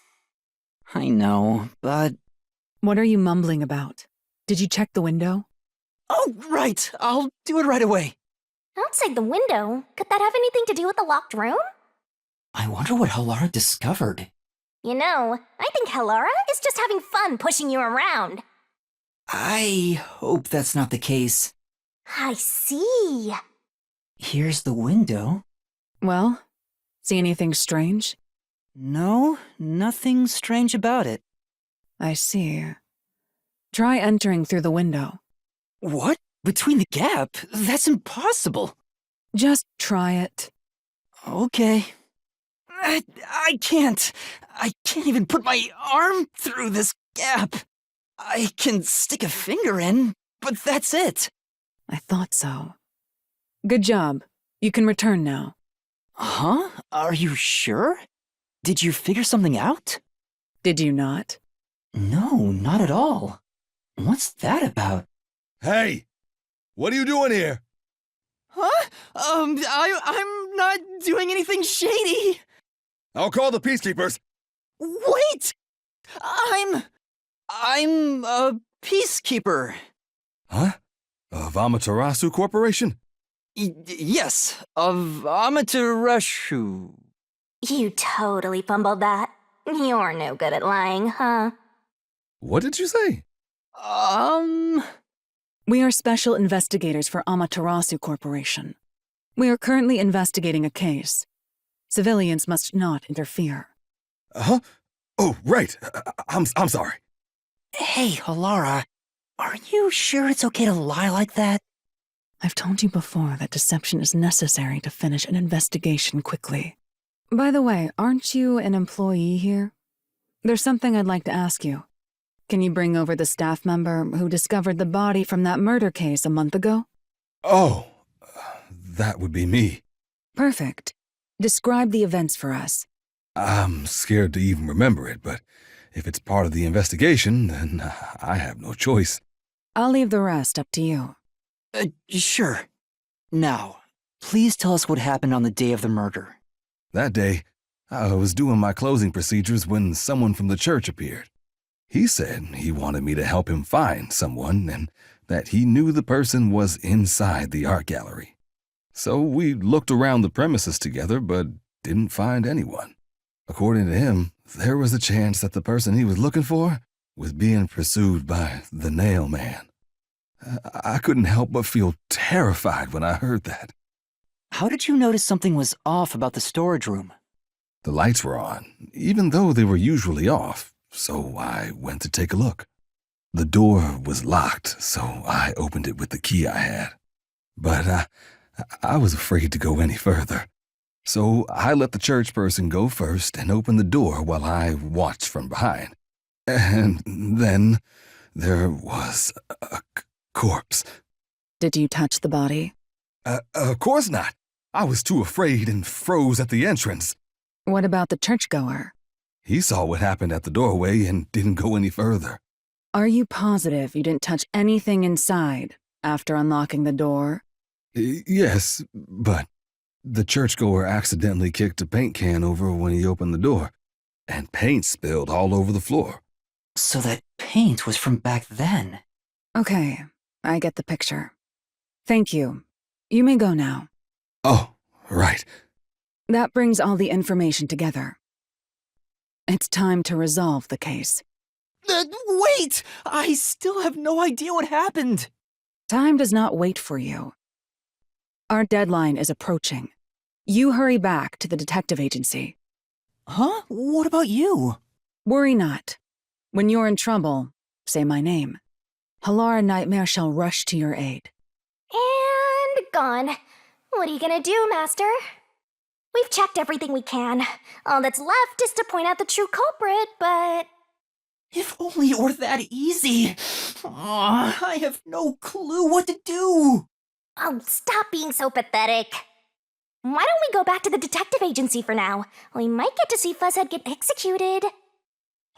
[SPEAKER 1] I know, but...
[SPEAKER 2] What are you mumbling about? Did you check the window?
[SPEAKER 1] Oh, right! I'll do it right away.
[SPEAKER 3] Outside the window? Could that have anything to do with the locked room?
[SPEAKER 1] I wonder what Halara discovered.
[SPEAKER 3] You know, I think Halara is just having fun pushing you around.
[SPEAKER 1] I hope that's not the case.
[SPEAKER 3] I see.
[SPEAKER 1] Here's the window.
[SPEAKER 2] Well, see anything strange?
[SPEAKER 1] No, nothing strange about it.
[SPEAKER 2] I see. Try entering through the window.
[SPEAKER 1] What? Between the gap? That's impossible.
[SPEAKER 2] Just try it.
[SPEAKER 1] Okay. I can't. I can't even put my arm through this gap. I can stick a finger in, but that's it.
[SPEAKER 2] I thought so. Good job. You can return now.
[SPEAKER 1] Huh? Are you sure? Did you figure something out?
[SPEAKER 2] Did you not?
[SPEAKER 1] No, not at all. What's that about?
[SPEAKER 4] Hey! What are you doing here?
[SPEAKER 1] Huh? I'm not doing anything shady.
[SPEAKER 4] I'll call the peacekeepers.
[SPEAKER 1] Wait! I'm a peacekeeper.
[SPEAKER 4] Huh? Of Amaterasu Corporation?
[SPEAKER 1] Yes, of Amaterasu.
[SPEAKER 3] You totally fumbled that. You're no good at lying, huh?
[SPEAKER 4] What did you say?
[SPEAKER 2] We are special investigators for Amaterasu Corporation. We are currently investigating a case. Civilians must not interfere.
[SPEAKER 4] Huh? Oh, right. I'm sorry.
[SPEAKER 1] Hey, Halara, are you sure it's okay to lie like that?
[SPEAKER 2] I've told you before that deception is necessary to finish an investigation quickly. By the way, aren't you an employee here? There's something I'd like to ask you. Can you bring over the staff member who discovered the body from that murder case a month ago?
[SPEAKER 4] Oh, that would be me.
[SPEAKER 2] Perfect. Describe the events for us.
[SPEAKER 4] I'm scared to even remember it, but if it's part of the investigation, then I have no choice.
[SPEAKER 2] I'll leave the rest up to you.
[SPEAKER 1] Sure. Now, please tell us what happened on the day of the murder.
[SPEAKER 4] That day, I was doing my closing procedures when someone from the church appeared. He said he wanted me to help him find someone and that he knew the person was inside the art gallery. So we looked around the premises together but didn't find anyone. According to him, there was a chance that the person he was looking for was being pursued by the Nail Man. I couldn't help but feel terrified when I heard that.
[SPEAKER 1] How did you notice something was off about the storage room?
[SPEAKER 4] The lights were on, even though they were usually off, so I went to take a look. The door was locked, so I opened it with the key I had. But I was afraid to go any further. So I let the church person go first and open the door while I watched from behind. And then there was a corpse.
[SPEAKER 2] Did you touch the body?
[SPEAKER 4] Of course not. I was too afraid and froze at the entrance.
[SPEAKER 2] What about the churchgoer?
[SPEAKER 4] He saw what happened at the doorway and didn't go any further.
[SPEAKER 2] Are you positive you didn't touch anything inside after unlocking the door?
[SPEAKER 4] Yes, but the churchgoer accidentally kicked a paint can over when he opened the door, and paint spilled all over the floor.
[SPEAKER 1] So that paint was from back then.
[SPEAKER 2] Okay, I get the picture. Thank you. You may go now.
[SPEAKER 4] Oh, right.
[SPEAKER 2] That brings all the information together. It's time to resolve the case.
[SPEAKER 1] Wait! I still have no idea what happened.
[SPEAKER 2] Time does not wait for you. Our deadline is approaching. You hurry back to the detective agency.
[SPEAKER 1] Huh? What about you?
[SPEAKER 2] Worry not. When you're in trouble, say my name. Halara Nightmare shall rush to your aid.
[SPEAKER 3] And gone. What are you gonna do, Master? We've checked everything we can. All that's left is to point out the true culprit, but...
[SPEAKER 1] If only it were that easy. Aw, I have no clue what to do.
[SPEAKER 3] Oh, stop being so pathetic. Why don't we go back to the detective agency for now? We might get to see Fuzzhead get executed.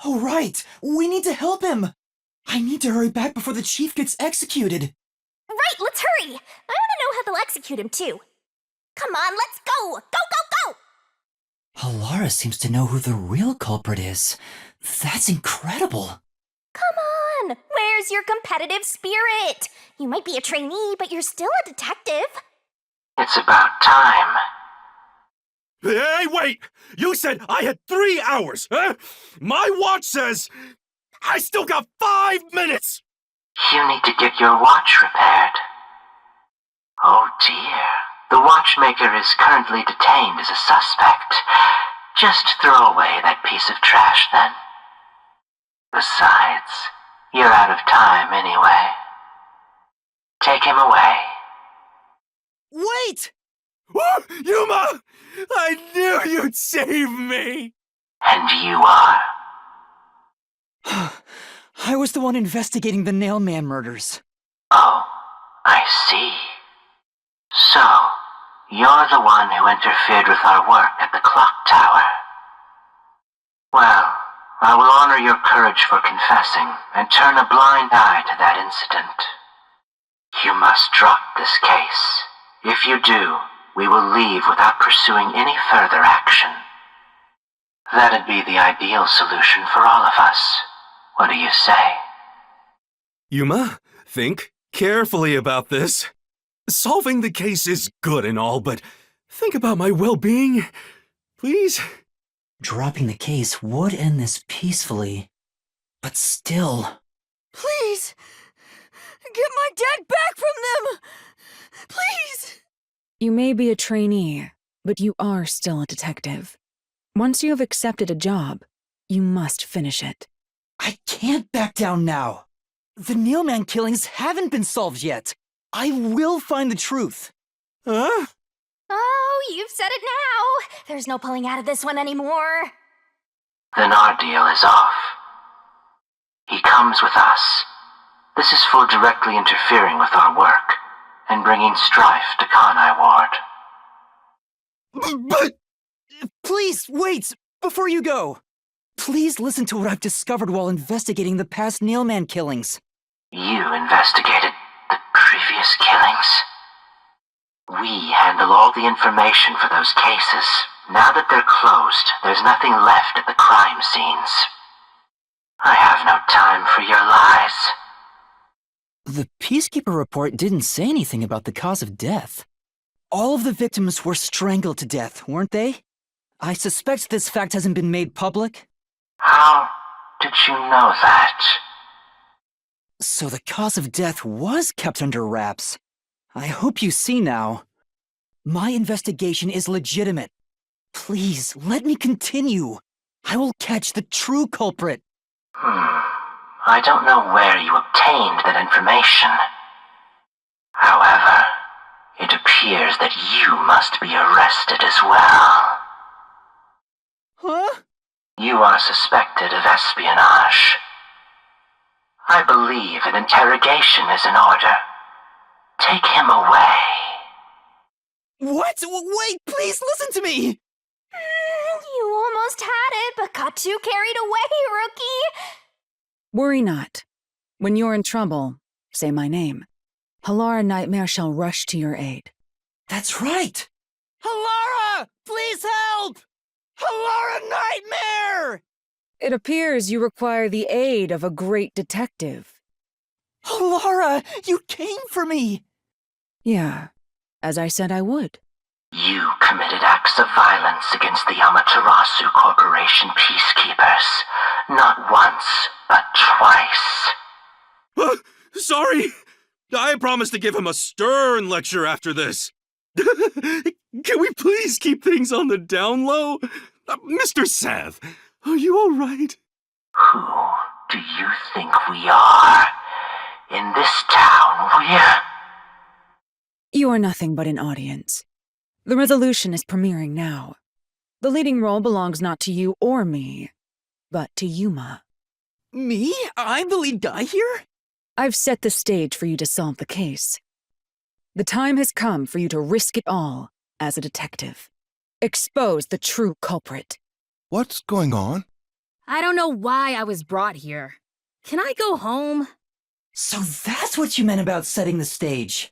[SPEAKER 1] Oh, right. We need to help him. I need to hurry back before the chief gets executed.
[SPEAKER 3] Right, let's hurry! I want to know how they'll execute him, too. Come on, let's go! Go, go, go!
[SPEAKER 1] Halara seems to know who the real culprit is. That's incredible.
[SPEAKER 3] Come on! Where's your competitive spirit? You might be a trainee, but you're still a detective.
[SPEAKER 5] It's about time.
[SPEAKER 6] Hey, wait! You said I had 3 hours, huh? My watch says I still got 5 minutes!
[SPEAKER 5] You need to get your watch repaired. Oh dear. The watchmaker is currently detained as a suspect. Just throw away that piece of trash then. Besides, you're out of time anyway. Take him away.
[SPEAKER 1] Wait!
[SPEAKER 6] Oh, Yuma! I knew you'd save me!
[SPEAKER 5] And you are.
[SPEAKER 1] I was the one investigating the Nailman murders.
[SPEAKER 5] Oh, I see. So, you're the one who interfered with our work at the clock tower. Well, I will honor your courage for confessing and turn a blind eye to that incident. You must drop this case. If you do, we will leave without pursuing any further action. That'd be the ideal solution for all of us. What do you say?
[SPEAKER 6] Yuma, think carefully about this. Solving the case is good and all, but think about my well-being, please?
[SPEAKER 1] Dropping the case would end this peacefully. But still...
[SPEAKER 7] Please! Get my dad back from them! Please!
[SPEAKER 2] You may be a trainee, but you are still a detective. Once you have accepted a job, you must finish it.
[SPEAKER 1] I can't back down now. The Nailman killings haven't been solved yet. I will find the truth.
[SPEAKER 6] Huh?
[SPEAKER 3] Oh, you've said it now. There's no pulling out of this one anymore.
[SPEAKER 5] Then our deal is off. He comes with us. This is for directly interfering with our work and bringing strife to Kanai Ward.
[SPEAKER 6] But...
[SPEAKER 1] Please, wait! Before you go! Please listen to what I've discovered while investigating the past Nailman killings.
[SPEAKER 5] You investigated the previous killings? We handle all the information for those cases. Now that they're closed, there's nothing left at the crime scenes. I have no time for your lies.
[SPEAKER 1] The Peacekeeper report didn't say anything about the cause of death. All of the victims were strangled to death, weren't they? I suspect this fact hasn't been made public.
[SPEAKER 5] How did you know that?
[SPEAKER 1] So the cause of death was kept under wraps. I hope you see now. My investigation is legitimate. Please, let me continue. I will catch the true culprit.
[SPEAKER 5] I don't know where you obtained that information. However, it appears that you must be arrested as well.
[SPEAKER 1] Huh?
[SPEAKER 5] You are suspected of espionage. I believe an interrogation is in order. Take him away.
[SPEAKER 1] What? Wait, please listen to me!
[SPEAKER 3] You almost had it, but got too carried away, rookie.
[SPEAKER 2] Worry not. When you're in trouble, say my name. Halara Nightmare shall rush to your aid.
[SPEAKER 1] That's right! Halara! Please help! Halara Nightmare!
[SPEAKER 2] It appears you require the aid of a great detective.
[SPEAKER 1] Halara, you came for me!
[SPEAKER 2] Yeah, as I said I would.
[SPEAKER 5] You committed acts of violence against the Amaterasu Corporation peacekeepers. Not once, but twice.
[SPEAKER 6] Sorry! I promised to give him a stern lecture after this. Can we please keep things on the down low? Mr. Seth, are you all right?
[SPEAKER 5] Who do you think we are? In this town, we're...
[SPEAKER 2] You are nothing but an audience. The resolution is premiering now. The leading role belongs not to you or me, but to Yuma.
[SPEAKER 1] Me? I'm the lead guy here?
[SPEAKER 2] I've set the stage for you to solve the case. The time has come for you to risk it all as a detective. Expose the true culprit.
[SPEAKER 8] What's going on?
[SPEAKER 9] I don't know why I was brought here. Can I go home?
[SPEAKER 1] So that's what you meant about setting the stage.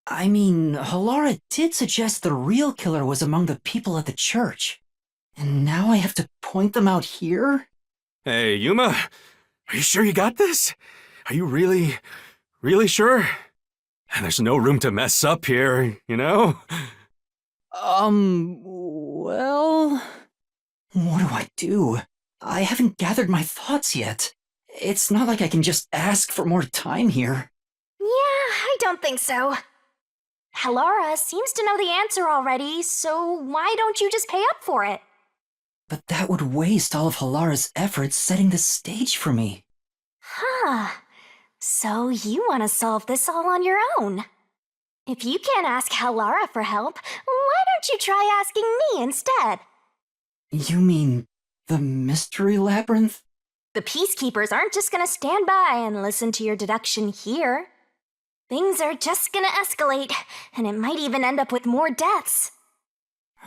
[SPEAKER 1] I mean, Halara did suggest the real killer was among the people at the church. And now I have to point them out here?
[SPEAKER 6] Hey, Yuma, are you sure you got this? Are you really sure? And there's no room to mess up here, you know?
[SPEAKER 1] Well... What do I do? I haven't gathered my thoughts yet. It's not like I can just ask for more time here.
[SPEAKER 3] Yeah, I don't think so. Halara seems to know the answer already, so why don't you just pay up for it?
[SPEAKER 1] But that would waste all of Halara's efforts setting the stage for me.
[SPEAKER 3] Huh. So you want to solve this all on your own? If you can't ask Halara for help, why don't you try asking me instead?
[SPEAKER 1] You mean the mystery labyrinth?
[SPEAKER 3] The peacekeepers aren't just gonna stand by and listen to your deduction here. Things are just gonna escalate, and it might even end up with more deaths.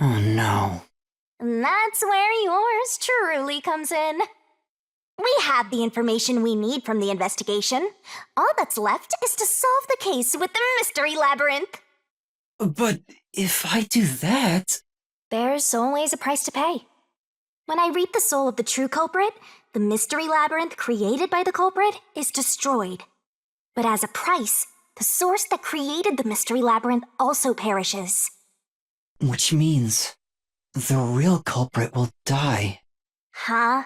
[SPEAKER 1] Oh no.
[SPEAKER 3] And that's where yours truly comes in. We have the information we need from the investigation. All that's left is to solve the case with the mystery labyrinth.
[SPEAKER 1] But if I do that...
[SPEAKER 3] There's always a price to pay. When I reap the soul of the true culprit, the mystery labyrinth created by the culprit is destroyed. But as a price, the source that created the mystery labyrinth also perishes.
[SPEAKER 1] Which means the real culprit will die.
[SPEAKER 3] Huh?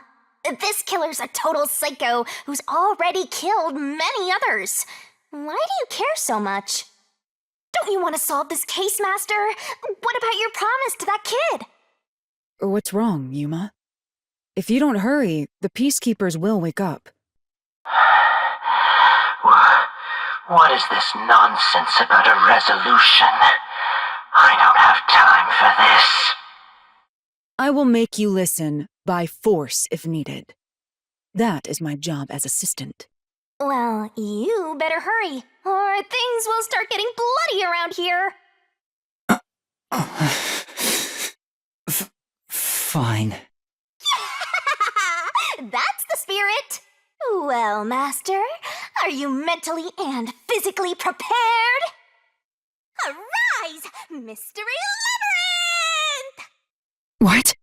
[SPEAKER 3] This killer's a total psycho who's already killed many others. Why do you care so much? Don't you want to solve this case, Master? What about your promise to that kid?
[SPEAKER 2] What's wrong, Yuma? If you don't hurry, the peacekeepers will wake up.
[SPEAKER 5] What is this nonsense about a resolution? I don't have time for this.
[SPEAKER 2] I will make you listen by force if needed. That is my job as assistant.
[SPEAKER 3] Well, you better hurry, or things will start getting bloody around here.
[SPEAKER 1] Fine.
[SPEAKER 3] That's the spirit. Well, Master, are you mentally and physically prepared? Arise, Mystery Labyrinth!
[SPEAKER 2] What?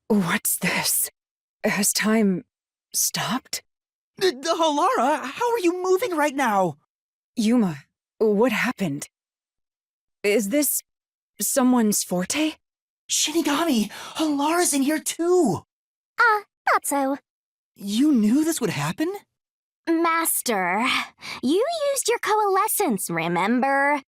[SPEAKER 2] What's this? Has time stopped?
[SPEAKER 1] Halara, how are you moving right now?
[SPEAKER 2] Yuma, what happened? Is this someone's forte?
[SPEAKER 1] Shinigami, Halara's in here too!
[SPEAKER 3] Thought so.
[SPEAKER 1] You knew this would happen?
[SPEAKER 3] Master, you used your coalescence, remember?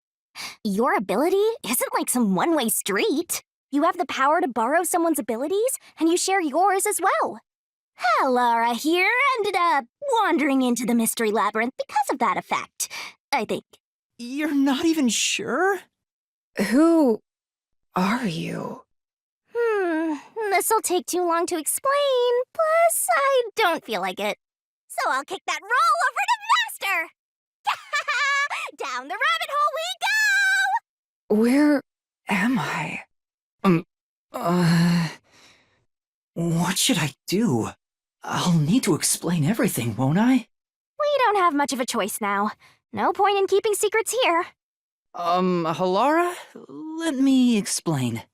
[SPEAKER 3] Your ability isn't like some one-way street. You have the power to borrow someone's abilities, and you share yours as well. Halara here ended up wandering into the mystery labyrinth because of that effect, I think.
[SPEAKER 1] You're not even sure?
[SPEAKER 2] Who are you?
[SPEAKER 3] This'll take too long to explain, plus I don't feel like it. So I'll kick that roll over to Master! Down the rabbit hole we go!
[SPEAKER 2] Where am I?
[SPEAKER 1] What should I do? I'll need to explain everything, won't I?
[SPEAKER 3] We don't have much of a choice now. No point in keeping secrets here.
[SPEAKER 1] Halara, let me explain.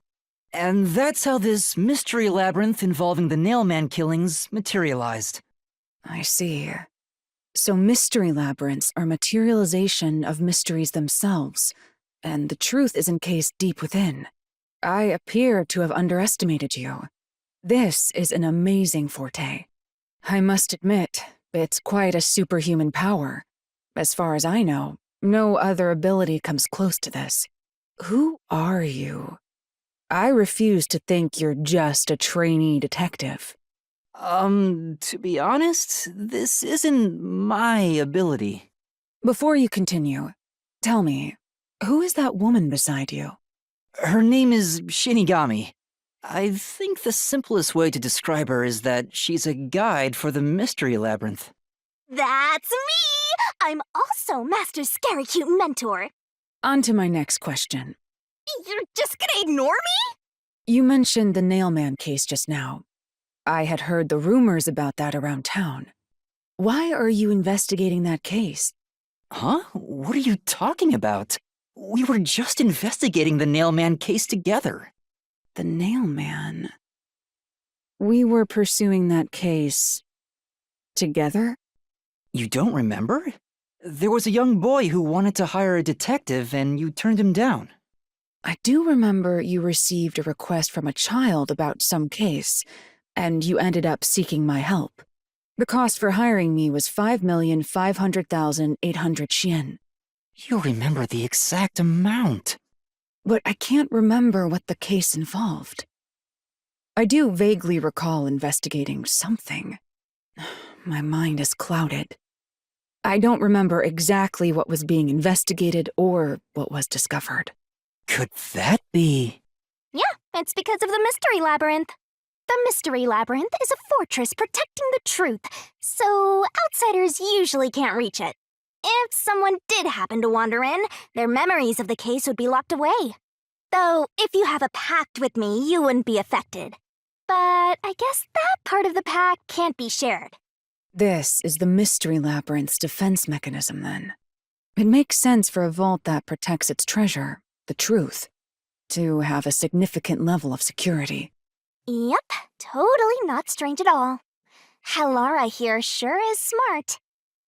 [SPEAKER 1] And that's how this mystery labyrinth involving the Nailman killings materialized.
[SPEAKER 2] I see. So mystery labyrinths are materialization of mysteries themselves, and the truth is encased deep within. I appear to have underestimated you. This is an amazing forte. I must admit, it's quite a superhuman power. As far as I know, no other ability comes close to this. Who are you? I refuse to think you're just a trainee detective.
[SPEAKER 1] To be honest, this isn't my ability.
[SPEAKER 2] Before you continue, tell me, who is that woman beside you?
[SPEAKER 1] Her name is Shinigami. I think the simplest way to describe her is that she's a guide for the Mystery Labyrinth.
[SPEAKER 3] That's me! I'm also Master Scary Cute Mentor.
[SPEAKER 2] On to my next question.
[SPEAKER 3] You're just gonna ignore me?
[SPEAKER 2] You mentioned the Nailman case just now. I had heard the rumors about that around town. Why are you investigating that case?
[SPEAKER 1] Huh? What are you talking about? We were just investigating the Nailman case together.
[SPEAKER 2] The Nailman. We were pursuing that case together?
[SPEAKER 1] You don't remember? There was a young boy who wanted to hire a detective and you turned him down.
[SPEAKER 2] I do remember you received a request from a child about some case, and you ended up seeking my help. The cost for hiring me was 5,500,800 yen.
[SPEAKER 1] You remember the exact amount.
[SPEAKER 2] But I can't remember what the case involved. I do vaguely recall investigating something. My mind is clouded. I don't remember exactly what was being investigated or what was discovered.
[SPEAKER 1] Could that be?
[SPEAKER 3] Yeah, it's because of the Mystery Labyrinth. The Mystery Labyrinth is a fortress protecting the truth, so outsiders usually can't reach it. If someone did happen to wander in, their memories of the case would be locked away. Though, if you have a pact with me, you wouldn't be affected. But I guess that part of the pact can't be shared.
[SPEAKER 2] This is the Mystery Labyrinth's defense mechanism, then. It makes sense for a vault that protects its treasure, the truth, to have a significant level of security.
[SPEAKER 3] Yep, totally not strange at all. Halara here sure is smart.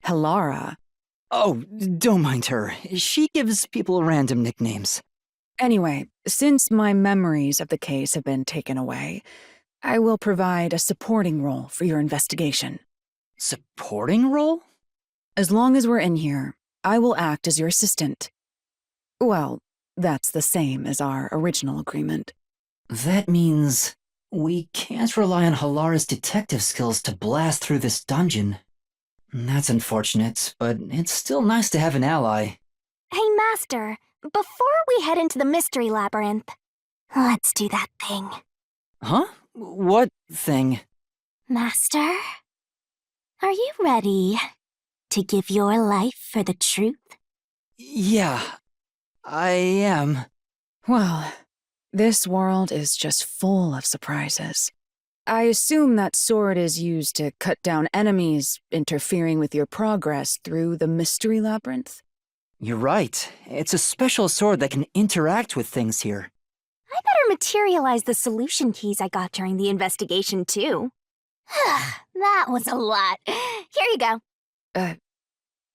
[SPEAKER 2] Halara.
[SPEAKER 1] Oh, don't mind her. She gives people random nicknames.
[SPEAKER 2] Anyway, since my memories of the case have been taken away, I will provide a supporting role for your investigation.
[SPEAKER 1] Supporting role?
[SPEAKER 2] As long as we're in here, I will act as your assistant. Well, that's the same as our original agreement.
[SPEAKER 1] That means we can't rely on Halara's detective skills to blast through this dungeon. That's unfortunate, but it's still nice to have an ally.
[SPEAKER 3] Hey, Master, before we head into the Mystery Labyrinth, let's do that thing.
[SPEAKER 1] Huh? What thing?
[SPEAKER 3] Master, are you ready to give your life for the truth?
[SPEAKER 1] Yeah, I am.
[SPEAKER 2] Well, this world is just full of surprises. I assume that sword is used to cut down enemies, interfering with your progress through the Mystery Labyrinth.
[SPEAKER 1] You're right. It's a special sword that can interact with things here.
[SPEAKER 3] I better materialize the solution keys I got during the investigation, too. That was a lot. Here you go.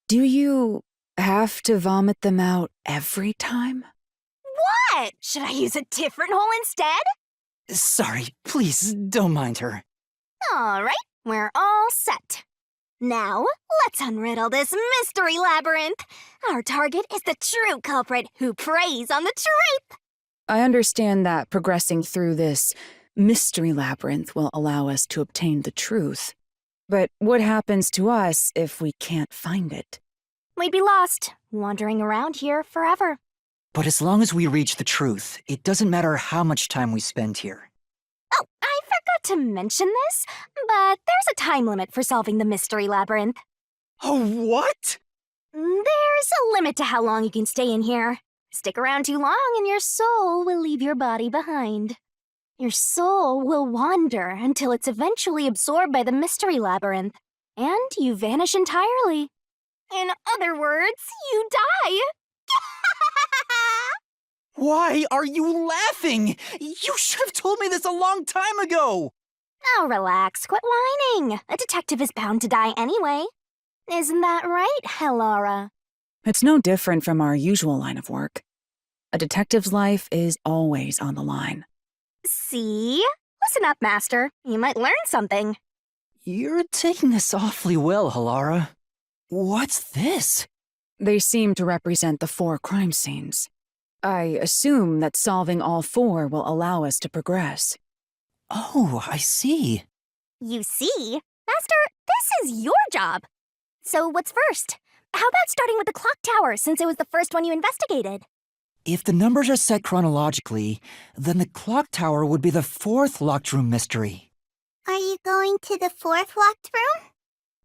[SPEAKER 2] Do you have to vomit them out every time?
[SPEAKER 3] What? Should I use a different hole instead?
[SPEAKER 1] Sorry, please don't mind her.
[SPEAKER 3] All right, we're all set. Now, let's unriddle this Mystery Labyrinth. Our target is the true culprit who preys on the truth.
[SPEAKER 2] I understand that progressing through this Mystery Labyrinth will allow us to obtain the truth. But what happens to us if we can't find it?
[SPEAKER 3] We'd be lost, wandering around here forever.
[SPEAKER 1] But as long as we reach the truth, it doesn't matter how much time we spend here.
[SPEAKER 3] Oh, I forgot to mention this, but there's a time limit for solving the Mystery Labyrinth.
[SPEAKER 1] Oh, what?
[SPEAKER 3] There's a limit to how long you can stay in here. Stick around too long and your soul will leave your body behind. Your soul will wander until it's eventually absorbed by the Mystery Labyrinth, and you vanish entirely. In other words, you die.
[SPEAKER 1] Why are you laughing? You should have told me this a long time ago!
[SPEAKER 3] Now relax, quit whining. A detective is bound to die anyway. Isn't that right, Halara?
[SPEAKER 2] It's no different from our usual line of work. A detective's life is always on the line.
[SPEAKER 3] See? Listen up, Master. You might learn something.
[SPEAKER 1] You're taking this awfully well, Halara. What's this?
[SPEAKER 2] They seem to represent the 4 crime scenes. I assume that solving all 4 will allow us to progress.
[SPEAKER 1] Oh, I see.
[SPEAKER 3] You see? Master, this is your job. So what's first? How about starting with the clock tower, since it was the first one you investigated?
[SPEAKER 1] If the numbers are set chronologically, then the clock tower would be the 4th locked room mystery.
[SPEAKER 3] Are you going to the 4th locked room?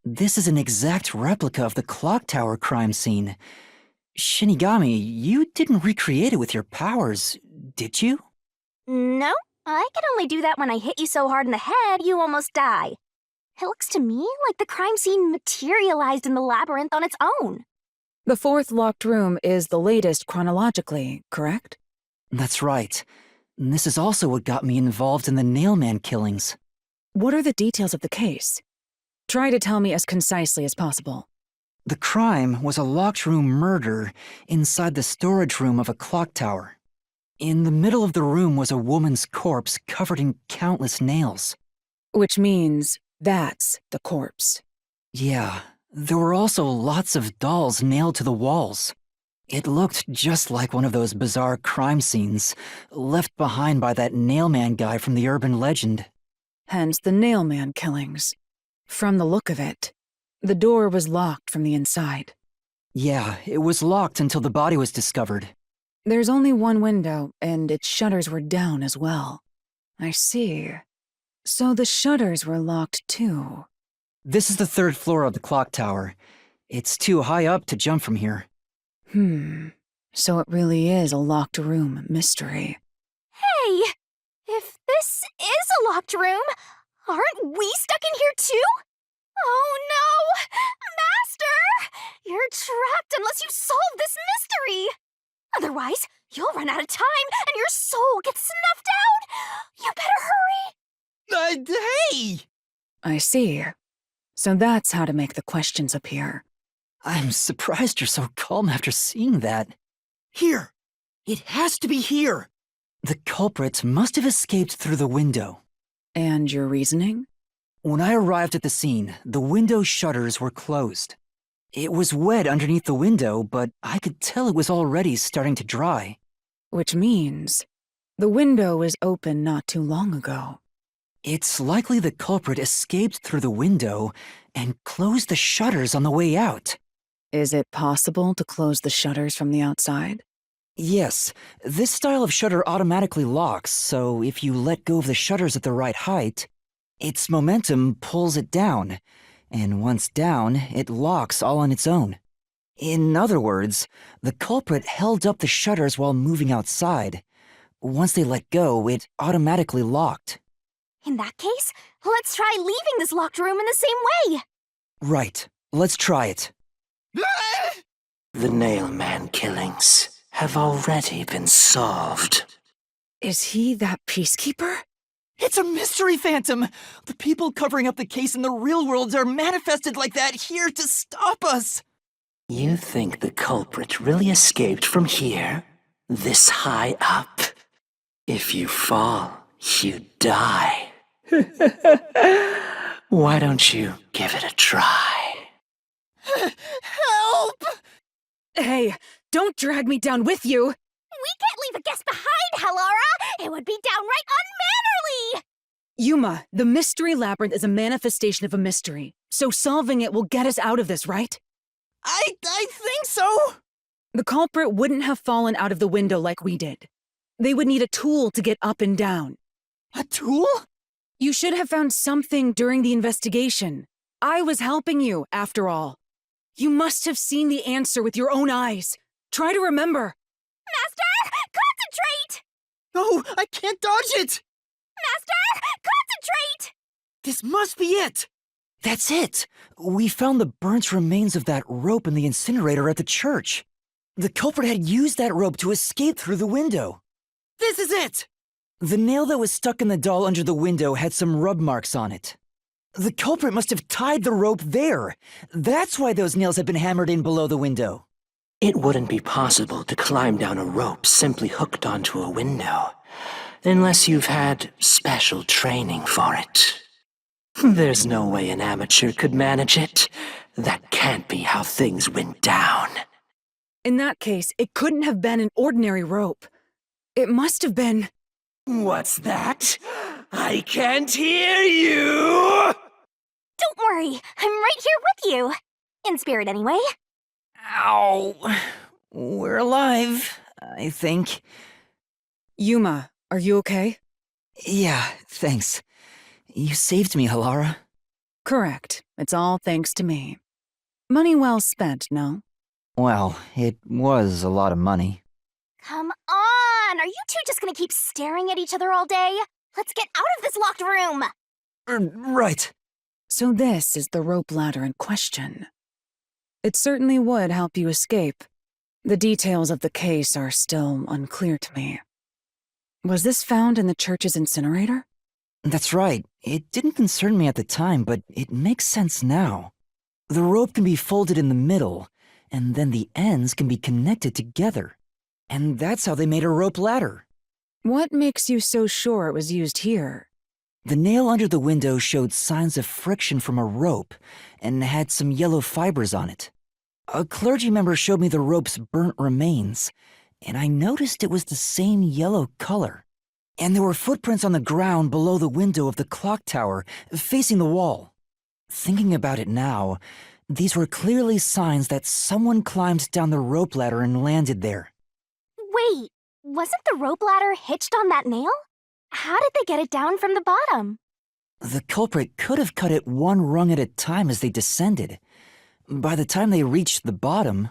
[SPEAKER 1] This is an exact replica of the clock tower crime scene. Shinigami, you didn't recreate it with your powers, did you?
[SPEAKER 3] No, I can only do that when I hit you so hard in the head you almost die. It looks to me like the crime scene materialized in the labyrinth on its own.
[SPEAKER 2] The 4th locked room is the latest chronologically, correct?
[SPEAKER 1] That's right. And this is also what got me involved in the Nailman killings.
[SPEAKER 2] What are the details of the case? Try to tell me as concisely as possible.
[SPEAKER 1] The crime was a locked room murder inside the storage room of a clock tower. In the middle of the room was a woman's corpse covered in countless nails.
[SPEAKER 2] Which means that's the corpse.
[SPEAKER 1] Yeah, there were also lots of dolls nailed to the walls. It looked just like one of those bizarre crime scenes left behind by that Nailman guy from the urban legend.
[SPEAKER 2] Hence the Nailman killings. From the look of it, the door was locked from the inside.
[SPEAKER 1] Yeah, it was locked until the body was discovered.
[SPEAKER 2] There's only one window, and its shutters were down as well. I see. So the shutters were locked too.
[SPEAKER 1] This is the 3rd floor of the clock tower. It's too high up to jump from here.
[SPEAKER 2] So it really is a locked room mystery.
[SPEAKER 3] Hey! If this is a locked room, aren't we stuck in here too? Oh no! Master! You're trapped unless you solve this mystery! Otherwise, you'll run out of time and your soul gets snuffed out! You better hurry!
[SPEAKER 1] Hey!
[SPEAKER 2] I see. So that's how to make the questions appear.
[SPEAKER 1] I'm surprised you're so calm after seeing that. Here! It has to be here! The culprit must have escaped through the window.
[SPEAKER 2] And your reasoning?
[SPEAKER 1] When I arrived at the scene, the window shutters were closed. It was wet underneath the window, but I could tell it was already starting to dry.
[SPEAKER 2] Which means the window was open not too long ago.
[SPEAKER 1] It's likely the culprit escaped through the window and closed the shutters on the way out.
[SPEAKER 2] Is it possible to close the shutters from the outside?
[SPEAKER 1] Yes, this style of shutter automatically locks, so if you let go of the shutters at the right height, its momentum pulls it down, and once down, it locks all on its own. In other words, the culprit held up the shutters while moving outside. Once they let go, it automatically locked.
[SPEAKER 3] In that case, let's try leaving this locked room in the same way!
[SPEAKER 1] Right, let's try it.
[SPEAKER 5] The Nailman killings have already been solved.
[SPEAKER 2] Is he that peacekeeper?
[SPEAKER 1] It's a mystery phantom! The people covering up the case in the real world are manifested like that here to stop us!
[SPEAKER 5] You think the culprit really escaped from here? This high up? If you fall, you die. Why don't you give it a try?
[SPEAKER 1] Help!
[SPEAKER 2] Hey, don't drag me down with you!
[SPEAKER 3] We can't leave a guest behind, Halara! It would be downright unmannerly!
[SPEAKER 2] Yuma, the mystery labyrinth is a manifestation of a mystery, so solving it will get us out of this, right?
[SPEAKER 1] I think so!
[SPEAKER 2] The culprit wouldn't have fallen out of the window like we did. They would need a tool to get up and down.
[SPEAKER 1] A tool?
[SPEAKER 2] You should have found something during the investigation. I was helping you, after all. You must have seen the answer with your own eyes. Try to remember.
[SPEAKER 3] Master, concentrate!
[SPEAKER 1] No, I can't dodge it!
[SPEAKER 3] Master, concentrate!
[SPEAKER 1] This must be it! That's it! We found the burnt remains of that rope in the incinerator at the church. The culprit had used that rope to escape through the window. This is it! The nail that was stuck in the doll under the window had some rub marks on it. The culprit must have tied the rope there. That's why those nails had been hammered in below the window.
[SPEAKER 5] It wouldn't be possible to climb down a rope simply hooked onto a window, unless you've had special training for it.
[SPEAKER 8] There's no way an amateur could manage it. That can't be how things went down.
[SPEAKER 2] In that case, it couldn't have been an ordinary rope. It must have been.
[SPEAKER 8] What's that? I can't hear you!
[SPEAKER 3] Don't worry, I'm right here with you. In spirit, anyway.
[SPEAKER 1] Ow. We're alive, I think.
[SPEAKER 2] Yuma, are you okay?
[SPEAKER 1] Yeah, thanks. You saved me, Halara.
[SPEAKER 2] Correct. It's all thanks to me. Money well spent, no?
[SPEAKER 1] Well, it was a lot of money.
[SPEAKER 3] Come on! Are you two just gonna keep staring at each other all day? Let's get out of this locked room!
[SPEAKER 1] Right.
[SPEAKER 2] So this is the rope ladder in question. It certainly would help you escape. The details of the case are still unclear to me. Was this found in the church's incinerator?
[SPEAKER 1] That's right. It didn't concern me at the time, but it makes sense now. The rope can be folded in the middle, and then the ends can be connected together. And that's how they made a rope ladder.
[SPEAKER 2] What makes you so sure it was used here?
[SPEAKER 1] The nail under the window showed signs of friction from a rope and had some yellow fibers on it. A clergy member showed me the rope's burnt remains, and I noticed it was the same yellow color. And there were footprints on the ground below the window of the clock tower, facing the wall. Thinking about it now, these were clearly signs that someone climbed down the rope ladder and landed there.
[SPEAKER 3] Wait, wasn't the rope ladder hitched on that nail? How did they get it down from the bottom?
[SPEAKER 1] The culprit could have cut it one rung at a time as they descended. By the time they reached the bottom,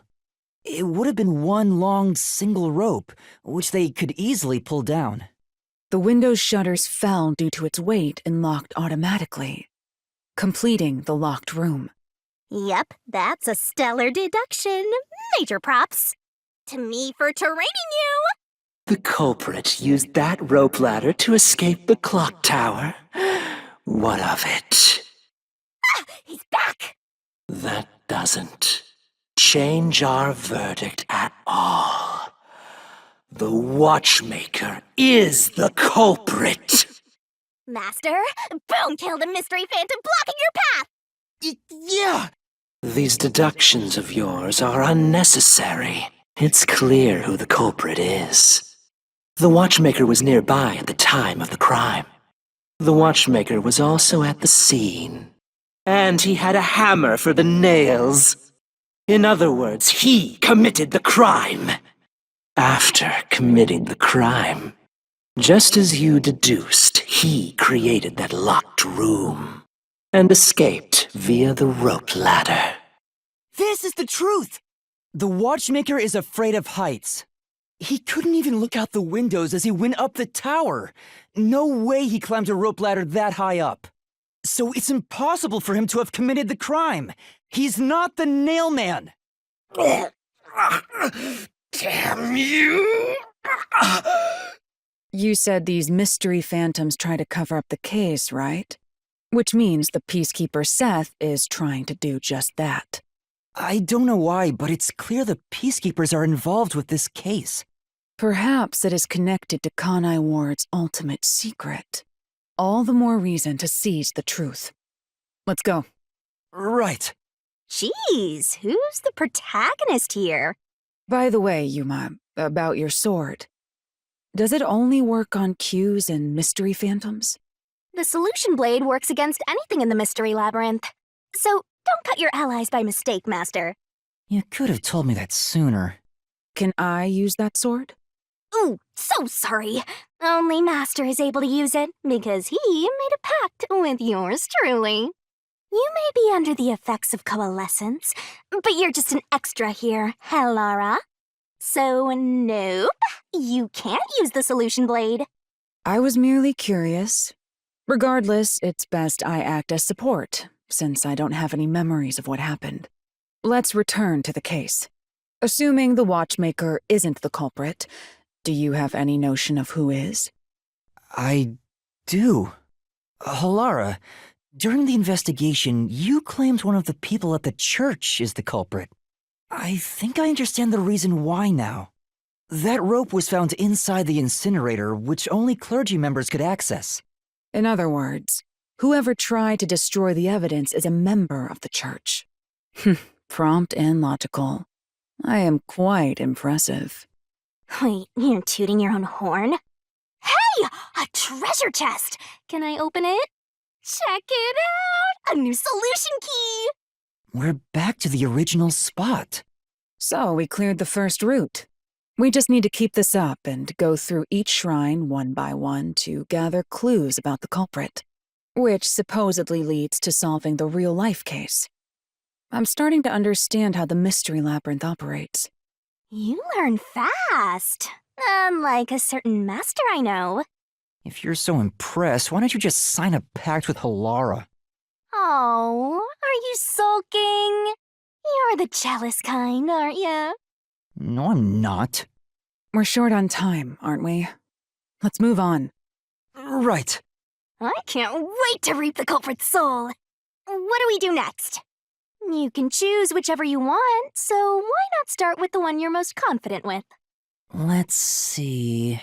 [SPEAKER 1] it would have been one long single rope, which they could easily pull down.
[SPEAKER 2] The window's shutters fell due to its weight and locked automatically, completing the locked room.
[SPEAKER 3] Yep, that's a stellar deduction. Major props. To me for training you.
[SPEAKER 8] The culprit used that rope ladder to escape the clock tower. What of it?
[SPEAKER 3] Ah, he's back.
[SPEAKER 8] That doesn't change our verdict at all. The watchmaker is the culprit.
[SPEAKER 3] Master, boom killed a mystery phantom blocking your path.
[SPEAKER 1] Yeah!
[SPEAKER 8] These deductions of yours are unnecessary. It's clear who the culprit is. The watchmaker was nearby at the time of the crime. The watchmaker was also at the scene. And he had a hammer for the nails. In other words, he committed the crime. After committing the crime, just as you deduced, he created that locked room and escaped via the rope ladder.
[SPEAKER 1] This is the truth! The watchmaker is afraid of heights. He couldn't even look out the windows as he went up the tower. No way he climbed a rope ladder that high up. So it's impossible for him to have committed the crime. He's not the nailman.
[SPEAKER 8] Damn you!
[SPEAKER 2] You said these mystery phantoms try to cover up the case, right? Which means the peacekeeper Seth is trying to do just that.
[SPEAKER 1] I don't know why, but it's clear the peacekeepers are involved with this case.
[SPEAKER 2] Perhaps it is connected to Kanai Ward's ultimate secret. All the more reason to seize the truth. Let's go.
[SPEAKER 1] Right.
[SPEAKER 3] Jeez, who's the protagonist here?
[SPEAKER 2] By the way, Yuma, about your sword. Does it only work on cues and mystery phantoms?
[SPEAKER 3] The solution blade works against anything in the mystery labyrinth. So don't cut your allies by mistake, Master.
[SPEAKER 1] You could have told me that sooner.
[SPEAKER 2] Can I use that sword?
[SPEAKER 3] Ooh, so sorry. Only Master is able to use it because he made a pact with yours truly. You may be under the effects of coalescence, but you're just an extra here, Halara. So nope, you can't use the solution blade.
[SPEAKER 2] I was merely curious. Regardless, it's best I act as support, since I don't have any memories of what happened. Let's return to the case. Assuming the watchmaker isn't the culprit, do you have any notion of who is?
[SPEAKER 1] I do. Halara, during the investigation, you claimed one of the people at the church is the culprit. I think I understand the reason why now. That rope was found inside the incinerator, which only clergy members could access.
[SPEAKER 2] In other words, Whoever tried to destroy the evidence is a member of the church. Prompt and logical. I am quite impressive.
[SPEAKER 3] Wait, you're tooting your own horn? Hey! A treasure chest! Can I open it? Check it out! A new solution key!
[SPEAKER 1] We're back to the original spot.
[SPEAKER 2] So we cleared the first route. We just need to keep this up and go through each shrine one by one to gather clues about the culprit, which supposedly leads to solving the real-life case. I'm starting to understand how the mystery labyrinth operates.
[SPEAKER 3] You learn fast. Unlike a certain master I know.
[SPEAKER 1] If you're so impressed, why don't you just sign a pact with Halara?
[SPEAKER 3] Oh, are you sulking? You're the jealous kind, aren't you?
[SPEAKER 1] No, I'm not.
[SPEAKER 2] We're short on time, aren't we? Let's move on.
[SPEAKER 1] Right.
[SPEAKER 3] I can't wait to reap the culprit's soul. What do we do next? You can choose whichever you want, so why not start with the one you're most confident with?
[SPEAKER 1] Let's see.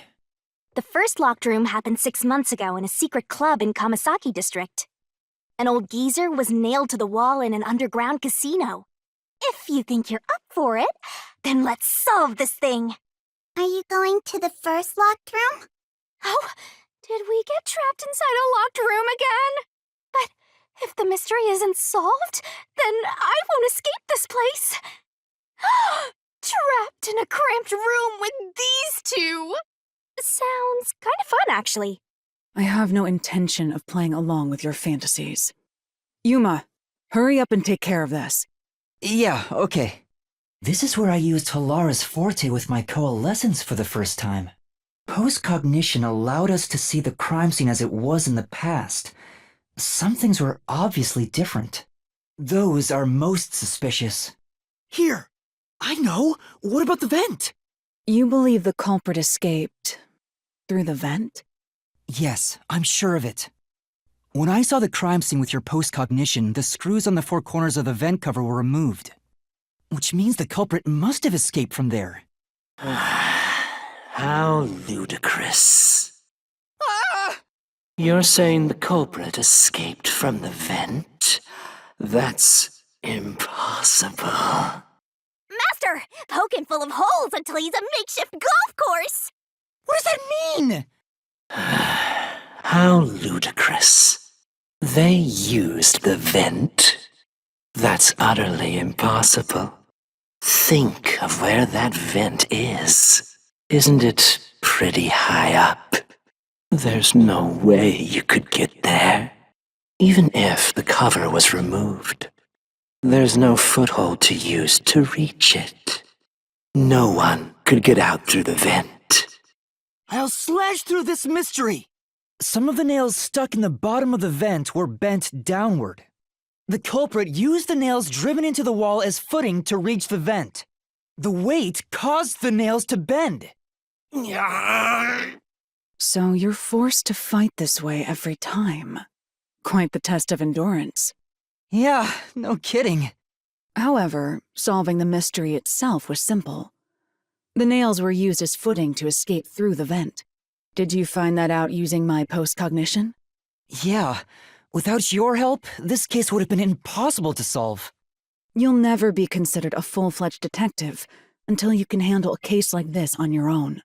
[SPEAKER 3] The first locked room happened 6 months ago in a secret club in Kamasaki district. An old geezer was nailed to the wall in an underground casino. If you think you're up for it, then let's solve this thing.
[SPEAKER 10] Are you going to the first locked room?
[SPEAKER 3] Oh, did we get trapped inside a locked room again? But if the mystery isn't solved, then I won't escape this place. Trapped in a cramped room with these two. Sounds kind of fun, actually.
[SPEAKER 2] I have no intention of playing along with your fantasies. Yuma, hurry up and take care of this.
[SPEAKER 1] Yeah, okay. This is where I used Halara's forte with my coalescence for the first time. Post-cognition allowed us to see the crime scene as it was in the past. Some things were obviously different. Those are most suspicious.
[SPEAKER 11] Here! I know! What about the vent?
[SPEAKER 2] You believe the culprit escaped through the vent?
[SPEAKER 1] Yes, I'm sure of it. When I saw the crime scene with your post-cognition, the screws on the 4 corners of the vent cover were removed. Which means the culprit must have escaped from there.
[SPEAKER 8] How ludicrous.
[SPEAKER 11] Ah!
[SPEAKER 8] You're saying the culprit escaped from the vent? That's impossible.
[SPEAKER 3] Master, poking full of holes until he's a makeshift golf course.
[SPEAKER 1] What does that mean?
[SPEAKER 8] How ludicrous. They used the vent? That's utterly impossible. Think of where that vent is. Isn't it pretty high up? There's no way you could get there. Even if the cover was removed, there's no foothold to use to reach it. No one could get out through the vent.
[SPEAKER 11] I'll slash through this mystery!
[SPEAKER 1] Some of the nails stuck in the bottom of the vent were bent downward. The culprit used the nails driven into the wall as footing to reach the vent. The weight caused the nails to bend.
[SPEAKER 2] So you're forced to fight this way every time. Quite the test of endurance.
[SPEAKER 1] Yeah, no kidding.
[SPEAKER 2] However, solving the mystery itself was simple. The nails were used as footing to escape through the vent. Did you find that out using my post-cognition?
[SPEAKER 1] Yeah, without your help, this case would have been impossible to solve.
[SPEAKER 2] You'll never be considered a full-fledged detective until you can handle a case like this on your own.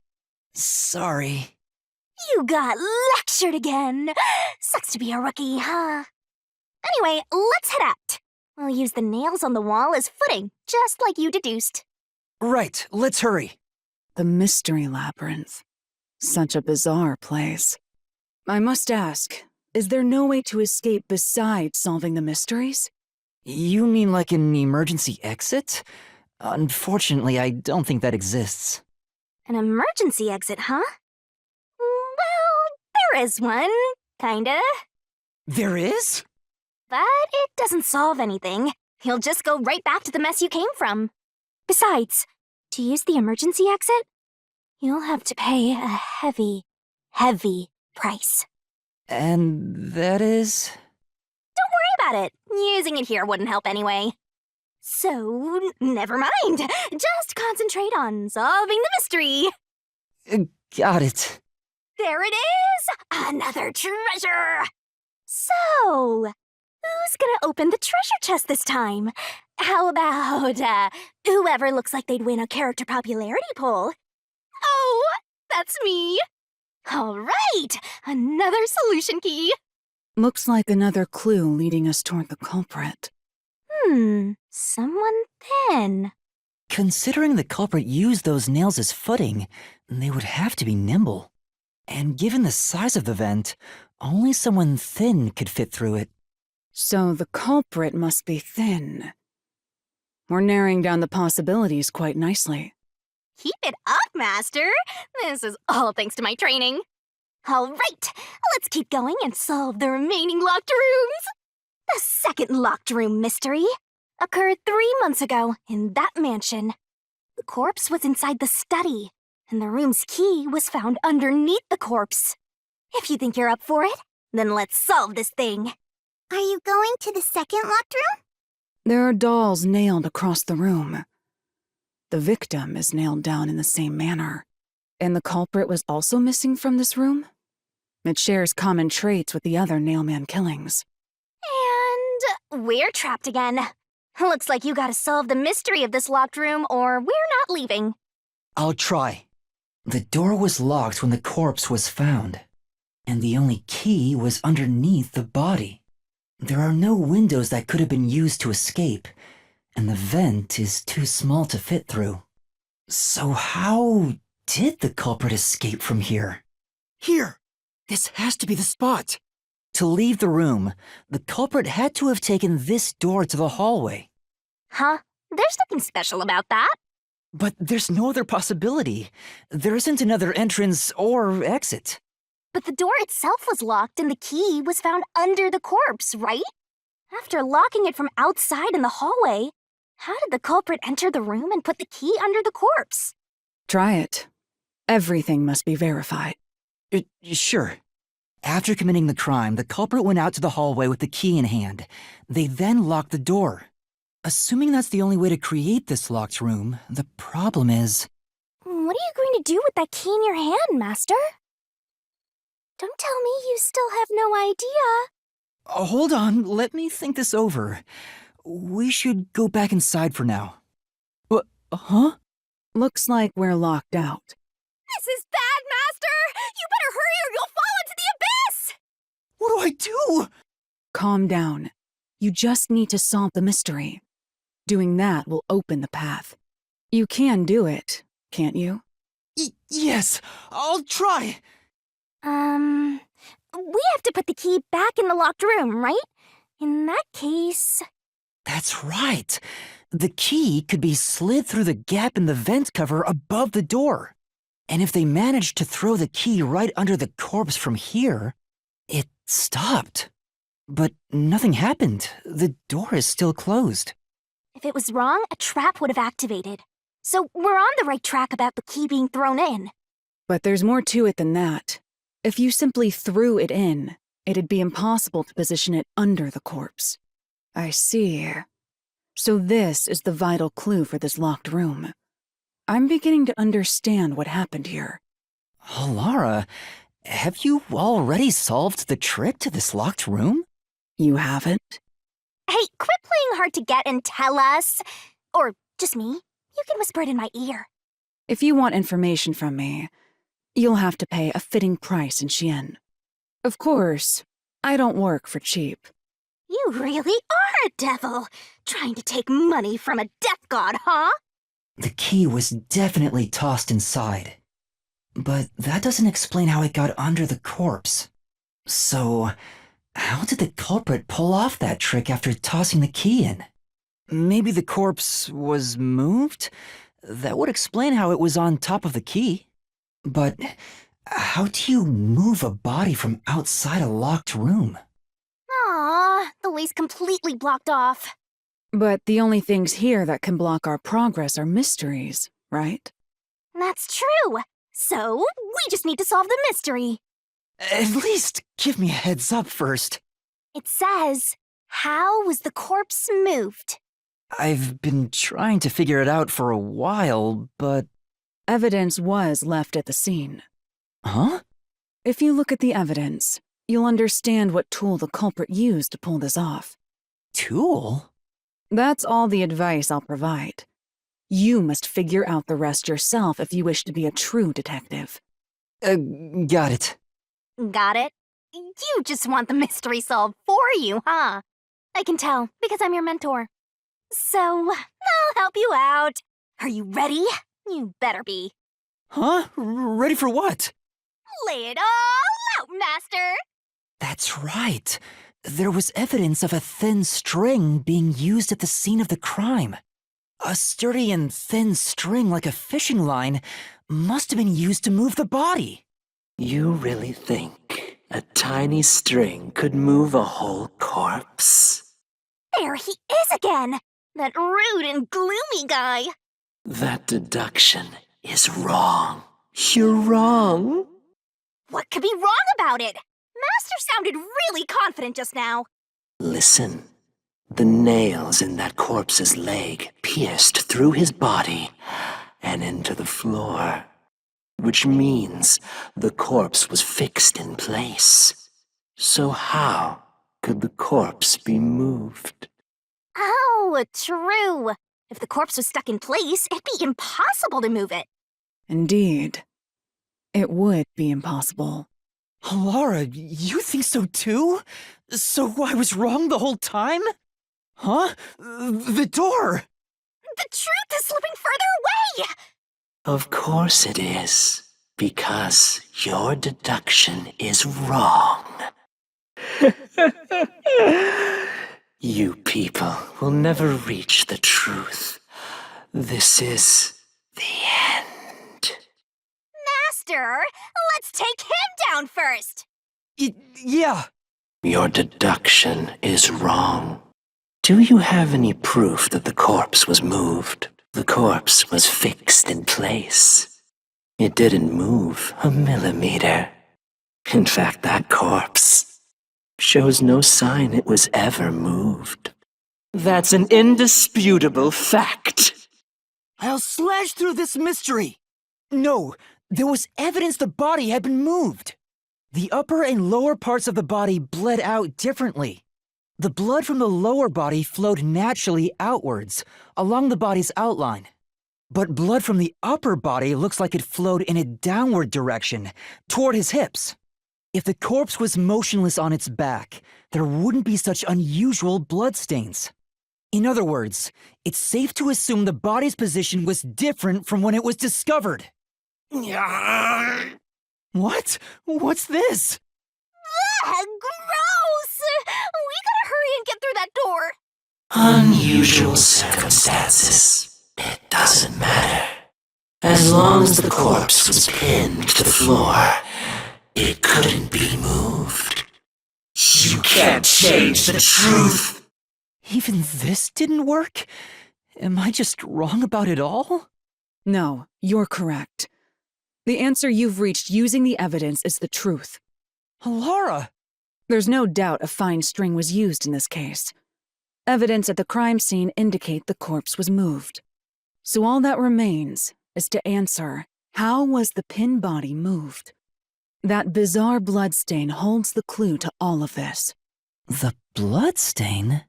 [SPEAKER 1] Sorry.
[SPEAKER 3] You got lectured again. Sucks to be a rookie, huh? Anyway, let's head out. We'll use the nails on the wall as footing, just like you deduced.
[SPEAKER 1] Right, let's hurry.
[SPEAKER 2] The mystery labyrinth. Such a bizarre place. I must ask, is there no way to escape besides solving the mysteries?
[SPEAKER 1] You mean like an emergency exit? Unfortunately, I don't think that exists.
[SPEAKER 3] An emergency exit, huh? Well, there is one, kinda.
[SPEAKER 1] There is?
[SPEAKER 3] But it doesn't solve anything. You'll just go right back to the mess you came from. Besides, to use the emergency exit, you'll have to pay a heavy, heavy price.
[SPEAKER 1] And that is?
[SPEAKER 3] Don't worry about it. Using it here wouldn't help anyway. So, never mind. Just concentrate on solving the mystery.
[SPEAKER 1] Got it.
[SPEAKER 3] There it is! Another treasure! So, who's gonna open the treasure chest this time? How about, whoever looks like they'd win a character popularity poll? Oh, that's me. All right, another solution key.
[SPEAKER 2] Looks like another clue leading us toward the culprit.
[SPEAKER 3] Someone thin.
[SPEAKER 1] Considering the culprit used those nails as footing, they would have to be nimble. And given the size of the vent, only someone thin could fit through it.
[SPEAKER 2] So the culprit must be thin. We're narrowing down the possibilities quite nicely.
[SPEAKER 3] Keep it up, Master. This is all thanks to my training. All right, let's keep going and solve the remaining locked rooms. The second locked room mystery occurred 3 months ago in that mansion. The corpse was inside the study, and the room's key was found underneath the corpse. If you think you're up for it, then let's solve this thing.
[SPEAKER 10] Are you going to the second locked room?
[SPEAKER 2] There are dolls nailed across the room. The victim is nailed down in the same manner. And the culprit was also missing from this room? It shares common traits with the other Nailman killings.
[SPEAKER 3] And we're trapped again. Looks like you gotta solve the mystery of this locked room or we're not leaving.
[SPEAKER 1] I'll try. The door was locked when the corpse was found, and the only key was underneath the body. There are no windows that could have been used to escape, and the vent is too small to fit through. So how did the culprit escape from here?
[SPEAKER 11] Here! This has to be the spot!
[SPEAKER 1] To leave the room, the culprit had to have taken this door to the hallway.
[SPEAKER 3] Huh? There's nothing special about that.
[SPEAKER 1] But there's no other possibility. There isn't another entrance or exit.
[SPEAKER 3] But the door itself was locked and the key was found under the corpse, right? After locking it from outside in the hallway, how did the culprit enter the room and put the key under the corpse?
[SPEAKER 2] Try it. Everything must be verified.
[SPEAKER 1] Sure. After committing the crime, the culprit went out to the hallway with the key in hand. They then locked the door. Assuming that's the only way to create this locked room, the problem is...
[SPEAKER 3] What are you going to do with that key in your hand, Master? Don't tell me you still have no idea.
[SPEAKER 1] Hold on, let me think this over. We should go back inside for now. Huh?
[SPEAKER 2] Looks like we're locked out.
[SPEAKER 3] This is bad, Master! You better hurry or you'll fall into the abyss!
[SPEAKER 1] What do I do?
[SPEAKER 2] Calm down. You just need to solve the mystery. Doing that will open the path. You can do it, can't you?
[SPEAKER 1] Yes, I'll try.
[SPEAKER 3] We have to put the key back in the locked room, right? In that case...
[SPEAKER 1] That's right. The key could be slid through the gap in the vent cover above the door. And if they managed to throw the key right under the corpse from here, it stopped. But nothing happened. The door is still closed.
[SPEAKER 3] If it was wrong, a trap would have activated. So we're on the right track about the key being thrown in.
[SPEAKER 2] But there's more to it than that. If you simply threw it in, it'd be impossible to position it under the corpse. I see. So this is the vital clue for this locked room. I'm beginning to understand what happened here.
[SPEAKER 1] Lara, have you already solved the trick to this locked room?
[SPEAKER 2] You haven't?
[SPEAKER 3] Hey, quit playing hard to get and tell us. Or just me. You can whisper it in my ear.
[SPEAKER 2] If you want information from me, you'll have to pay a fitting price in Xian. Of course, I don't work for cheap.
[SPEAKER 3] You really are a devil, trying to take money from a death god, huh?
[SPEAKER 1] The key was definitely tossed inside. But that doesn't explain how it got under the corpse. So, how did the culprit pull off that trick after tossing the key in? Maybe the corpse was moved? That would explain how it was on top of the key. But how do you move a body from outside a locked room?
[SPEAKER 3] Aw, the way's completely blocked off.
[SPEAKER 2] But the only things here that can block our progress are mysteries, right?
[SPEAKER 3] That's true. So, we just need to solve the mystery.
[SPEAKER 1] At least give me a heads up first.
[SPEAKER 3] It says, how was the corpse moved?
[SPEAKER 1] I've been trying to figure it out for a while, but...
[SPEAKER 2] Evidence was left at the scene.
[SPEAKER 1] Huh?
[SPEAKER 2] If you look at the evidence, you'll understand what tool the culprit used to pull this off.
[SPEAKER 1] Tool?
[SPEAKER 2] That's all the advice I'll provide. You must figure out the rest yourself if you wish to be a true detective.
[SPEAKER 1] Got it.
[SPEAKER 3] Got it? You just want the mystery solved for you, huh? I can tell, because I'm your mentor. So, I'll help you out. Are you ready? You better be.
[SPEAKER 1] Huh? Ready for what?
[SPEAKER 3] Lay it all out, Master!
[SPEAKER 1] That's right. There was evidence of a thin string being used at the scene of the crime. A sturdy and thin string like a fishing line must have been used to move the body.
[SPEAKER 8] You really think a tiny string could move a whole corpse?
[SPEAKER 3] There he is again! That rude and gloomy guy!
[SPEAKER 8] That deduction is wrong. You're wrong.
[SPEAKER 3] What could be wrong about it? Master sounded really confident just now.
[SPEAKER 8] Listen. The nails in that corpse's leg pierced through his body and into the floor, which means the corpse was fixed in place. So how could the corpse be moved?
[SPEAKER 3] Oh, true. If the corpse was stuck in place, it'd be impossible to move it.
[SPEAKER 2] Indeed. It would be impossible.
[SPEAKER 1] Laura, you think so too? So I was wrong the whole time? Huh? The door!
[SPEAKER 3] The truth is slipping further away!
[SPEAKER 8] Of course it is, because your deduction is wrong. You people will never reach the truth. This is the end.
[SPEAKER 3] Master, let's take him down first!
[SPEAKER 1] Yeah.
[SPEAKER 8] Your deduction is wrong. Do you have any proof that the corpse was moved? The corpse was fixed in place. It didn't move a millimeter. In fact, that corpse shows no sign it was ever moved. That's an indisputable fact.
[SPEAKER 1] I'll slash through this mystery. No, there was evidence the body had been moved. The upper and lower parts of the body bled out differently. The blood from the lower body flowed naturally outwards, along the body's outline. But blood from the upper body looks like it flowed in a downward direction, toward his hips. If the corpse was motionless on its back, there wouldn't be such unusual bloodstains. In other words, it's safe to assume the body's position was different from when it was discovered. What? What's this?
[SPEAKER 3] Gross! We gotta hurry and get through that door.
[SPEAKER 8] Unusual circumstances. It doesn't matter. As long as the corpse was pinned to the floor, it couldn't be moved. You can't change the truth.
[SPEAKER 1] Even this didn't work? Am I just wrong about it all?
[SPEAKER 2] No, you're correct. The answer you've reached using the evidence is the truth.
[SPEAKER 1] Laura!
[SPEAKER 2] There's no doubt a fine string was used in this case. Evidence at the crime scene indicate the corpse was moved. So all that remains is to answer, how was the pinned body moved? That bizarre bloodstain holds the clue to all of this.
[SPEAKER 1] The bloodstain?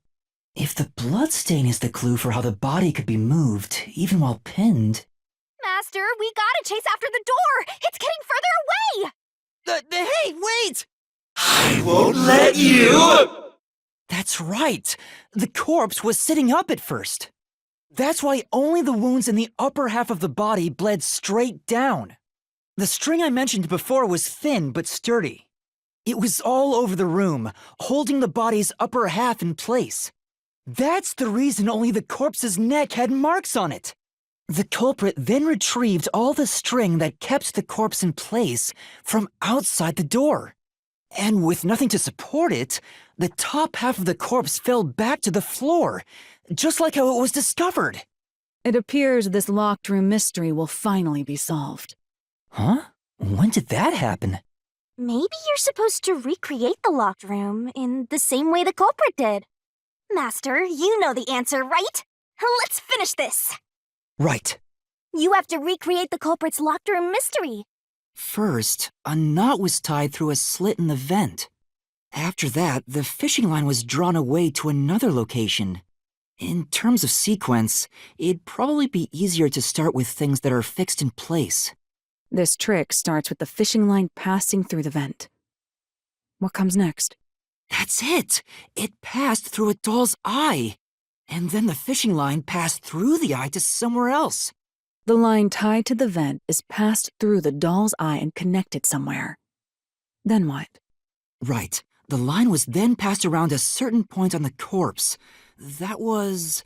[SPEAKER 1] If the bloodstain is the clue for how the body could be moved, even while pinned...
[SPEAKER 3] Master, we gotta chase after the door! It's getting further away!
[SPEAKER 1] Hey, wait!
[SPEAKER 8] I won't let you!
[SPEAKER 1] That's right. The corpse was sitting up at first. That's why only the wounds in the upper half of the body bled straight down. The string I mentioned before was thin but sturdy. It was all over the room, holding the body's upper half in place. That's the reason only the corpse's neck had marks on it. The culprit then retrieved all the string that kept the corpse in place from outside the door. And with nothing to support it, the top half of the corpse fell back to the floor, just like how it was discovered.
[SPEAKER 2] It appears this locked room mystery will finally be solved.
[SPEAKER 1] Huh? When did that happen?
[SPEAKER 3] Maybe you're supposed to recreate the locked room in the same way the culprit did. Master, you know the answer, right? Let's finish this.
[SPEAKER 1] Right.
[SPEAKER 3] You have to recreate the culprit's locked room mystery.
[SPEAKER 1] First, a knot was tied through a slit in the vent. After that, the fishing line was drawn away to another location. In terms of sequence, it'd probably be easier to start with things that are fixed in place.
[SPEAKER 2] This trick starts with the fishing line passing through the vent. What comes next?
[SPEAKER 1] That's it! It passed through a doll's eye! And then the fishing line passed through the eye to somewhere else.
[SPEAKER 2] The line tied to the vent is passed through the doll's eye and connected somewhere. Then what?
[SPEAKER 1] Right. The line was then passed around a certain point on the corpse. That was